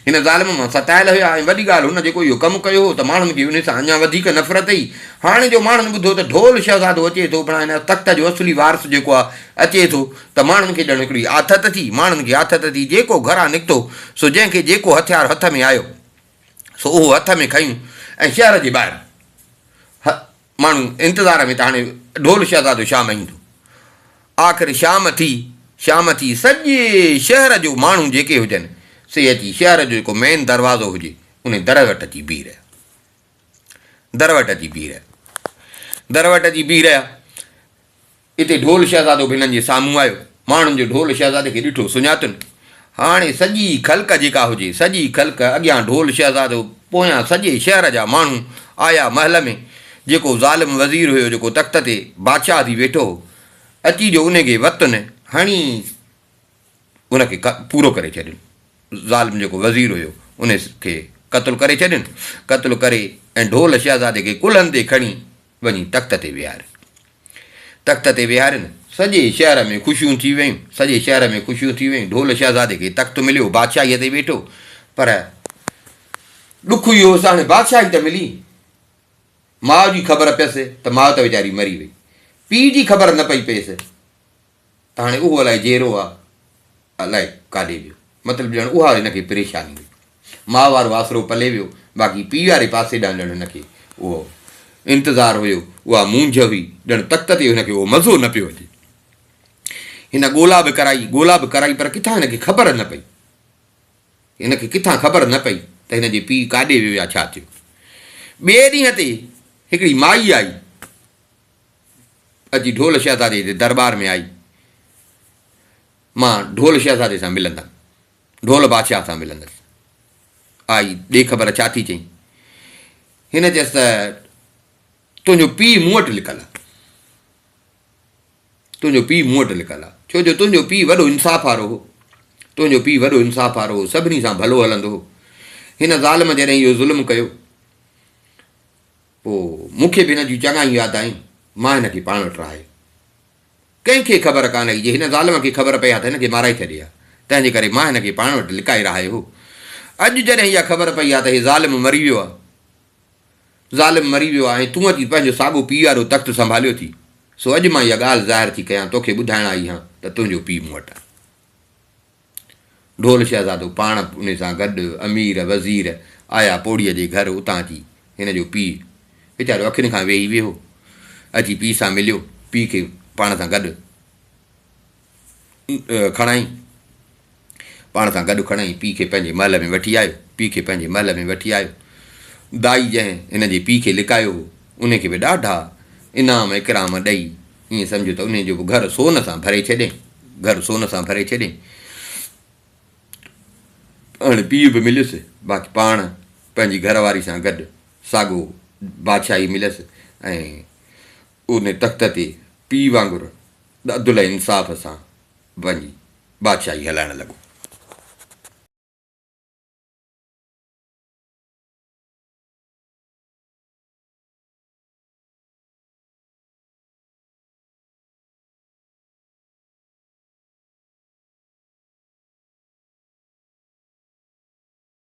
हिन ज़ालिम मां सतायल हुया। ऐं वॾी ॻाल्हि हुन जेको इहो कमु कयो हो त माण्हुनि खे उन सां अञा वधीक नफ़रत हुई। हाणे जो माण्हुनि ॿुधो त ढोल शहज़ादो अचे थो, पाण हिन तख़्त जो असली वारिस जेको आहे अचे थो, त माण्हुनि खे ॼण हिकिड़ी आथत थी, माण्हुनि खे आथत थी। जेको घरां निकितो सो जंहिंखे जेको हथियार हथ में आयो सो उहो हथ में खयूं ऐं शहर जे ॿाहिरि माण्हू इंतज़ार में त हाणे ढोल शहज़ादो शाम ईंदो। आख़िर शाम थी सॼे शहर जो माण्हू जेके हुजनि से अची शहर जो जेको मेन दरवाज़ो हुजे उन दर वटि अची बीह रहिया, दर वटि अची बीह रहिया। हिते ढोल शहज़ादो बि हिननि जे साम्हूं आयो, माण्हुनि जो ढोल शहज़ादे खे ॾिठो, सुञातुनि। हाणे सॼी ख़ल्क जेका हुजे, सॼी ख़ल्क अॻियां ढोल शहज़ादो, पोयां सॼे शहर जा माण्हू आया महल में। जेको ज़ालिम वज़ीर हुयो, जेको तख़्त ते बादशाह थी वेठो हो, अची जो उनखे वतुन हणी उनखे पूरो करे छॾियो। ज़ालिम जेको वज़ीर हुयो उनखे क़त्लु करे छॾियनि, क़त्लु करे ऐं ढोल शहज़ादे खे कुल्हनि ते खणी वञी तख़्त ते विहारिनि। सॼे शहर में ख़ुशियूं थी वयूं, सॼे शहर में ख़ुशियूं थी वयूं। ढोल शहज़ादे खे तख़्तु मिलियो, बादशाहीअ ते वेठो, पर ॾुख इहो हुअसि हाणे बादशाही त मिली, माउ जी ख़बर पियसि त माउ त वीचारी मरी वई, पीउ जी ख़बर न पई पइसि त हाणे उहो अलाए जहिड़ो आहे, अलाए काॾे वियो। मतिलबु ॼण उहा हिनखे परेशानी हुई। माउ वारो आसिरो पले वियो, बाक़ी पीउ वारे पासे ॾांहुं ॼण हिनखे उहो इंतज़ारु हुयो, उहा मूंझ हुई, ॼण तख़्त ते हिनखे उहो मज़ो न पियो अचे। हिन ॻोल्हा बि कराई, पर किथां हिनखे ख़बर न पई, हिनखे किथां ख़बर न पई त हिनजे पीउ काॾे वियो या छा थियो। ॿिए ॾींहं ते हिकिड़ी माई आई, अची ढोल शहज़ादे जे दरबार में आई, मां ढोल शहज़ादे सां मिलंदमि, ढोल बादशाह सां मिलंदसि। आई, ॾे ख़बर छा थी चई। हिन चयसि त तुंहिंजो पीउ मूं वटि लिखल आहे, तुंहिंजो पीउ मूं वटि लिखल आहे, छो जो तुंहिंजो पीउ वॾो इंसाफ़ वारो हो, तुंहिंजो पीउ वॾो इंसाफ़ वारो हो, सभिनी सां भलो हलंदो हो। हिन ज़ालिम जॾहिं इहो ज़ुल्म कयो, पोइ मूंखे बि हिन जूं चङाई यादि आयूं, मां हिनखे पाण वटि रहायो। कंहिंखे ख़बर कान हुई, जे हिन ज़ालिम खे ख़बर पई आहे त हिनखे माराए छॾे आहे, तंहिंजे करे मां हिनखे पाण वटि लिकाए रहायो हो। अॼु जॾहिं इहा ख़बर पई आहे त हीउ ज़ालिम मरी वियो आहे, ज़ालिम मरी वियो आहे, तूं अची पंहिंजो साॻियो पीउ वारो तख़्तु संभालियो थी। सो अॼु मां इहा ॻाल्हि ज़ाहिर थी कयां, तोखे ॿुधाइण आई आहियां त तुंहिंजो पीउ मूं वटि आहे। ढोल शहज़ादो पाण उन सां गॾु अमीर वज़ीर आया पोड़ीअ जे घर। उतां अची हिन जो पीउ वीचारो अखियुनि खां वेही वियो, अची पीउ सां मिलियो, पीउ खे पाण सां गॾु खणाई, पाण सां गॾु खणाई, पीउ खे पंहिंजे महल में वठी आयो, पीउ खे पंहिंजे महल में वठी आयो। दाई जंहिं हिन जे पीउ खे लिकायो हो, उनखे बि ॾाढा इनाम इकराम ॾेई ईअं सम्झो त उन जो बि घरु सोन सां भरे छॾियईं, घरु सोन सां भरे छॾियईं। हाणे पीउ बि मिलियुसि, बाक़ी पाण पंहिंजी घरवारी सां गॾु साॻियो बादशाही मिलियसि ऐं उन तख़्त ते पीउ वांगुरु अदुल इंसाफ़ सां पंहिंजी बादशाही हलाइणु लॻो।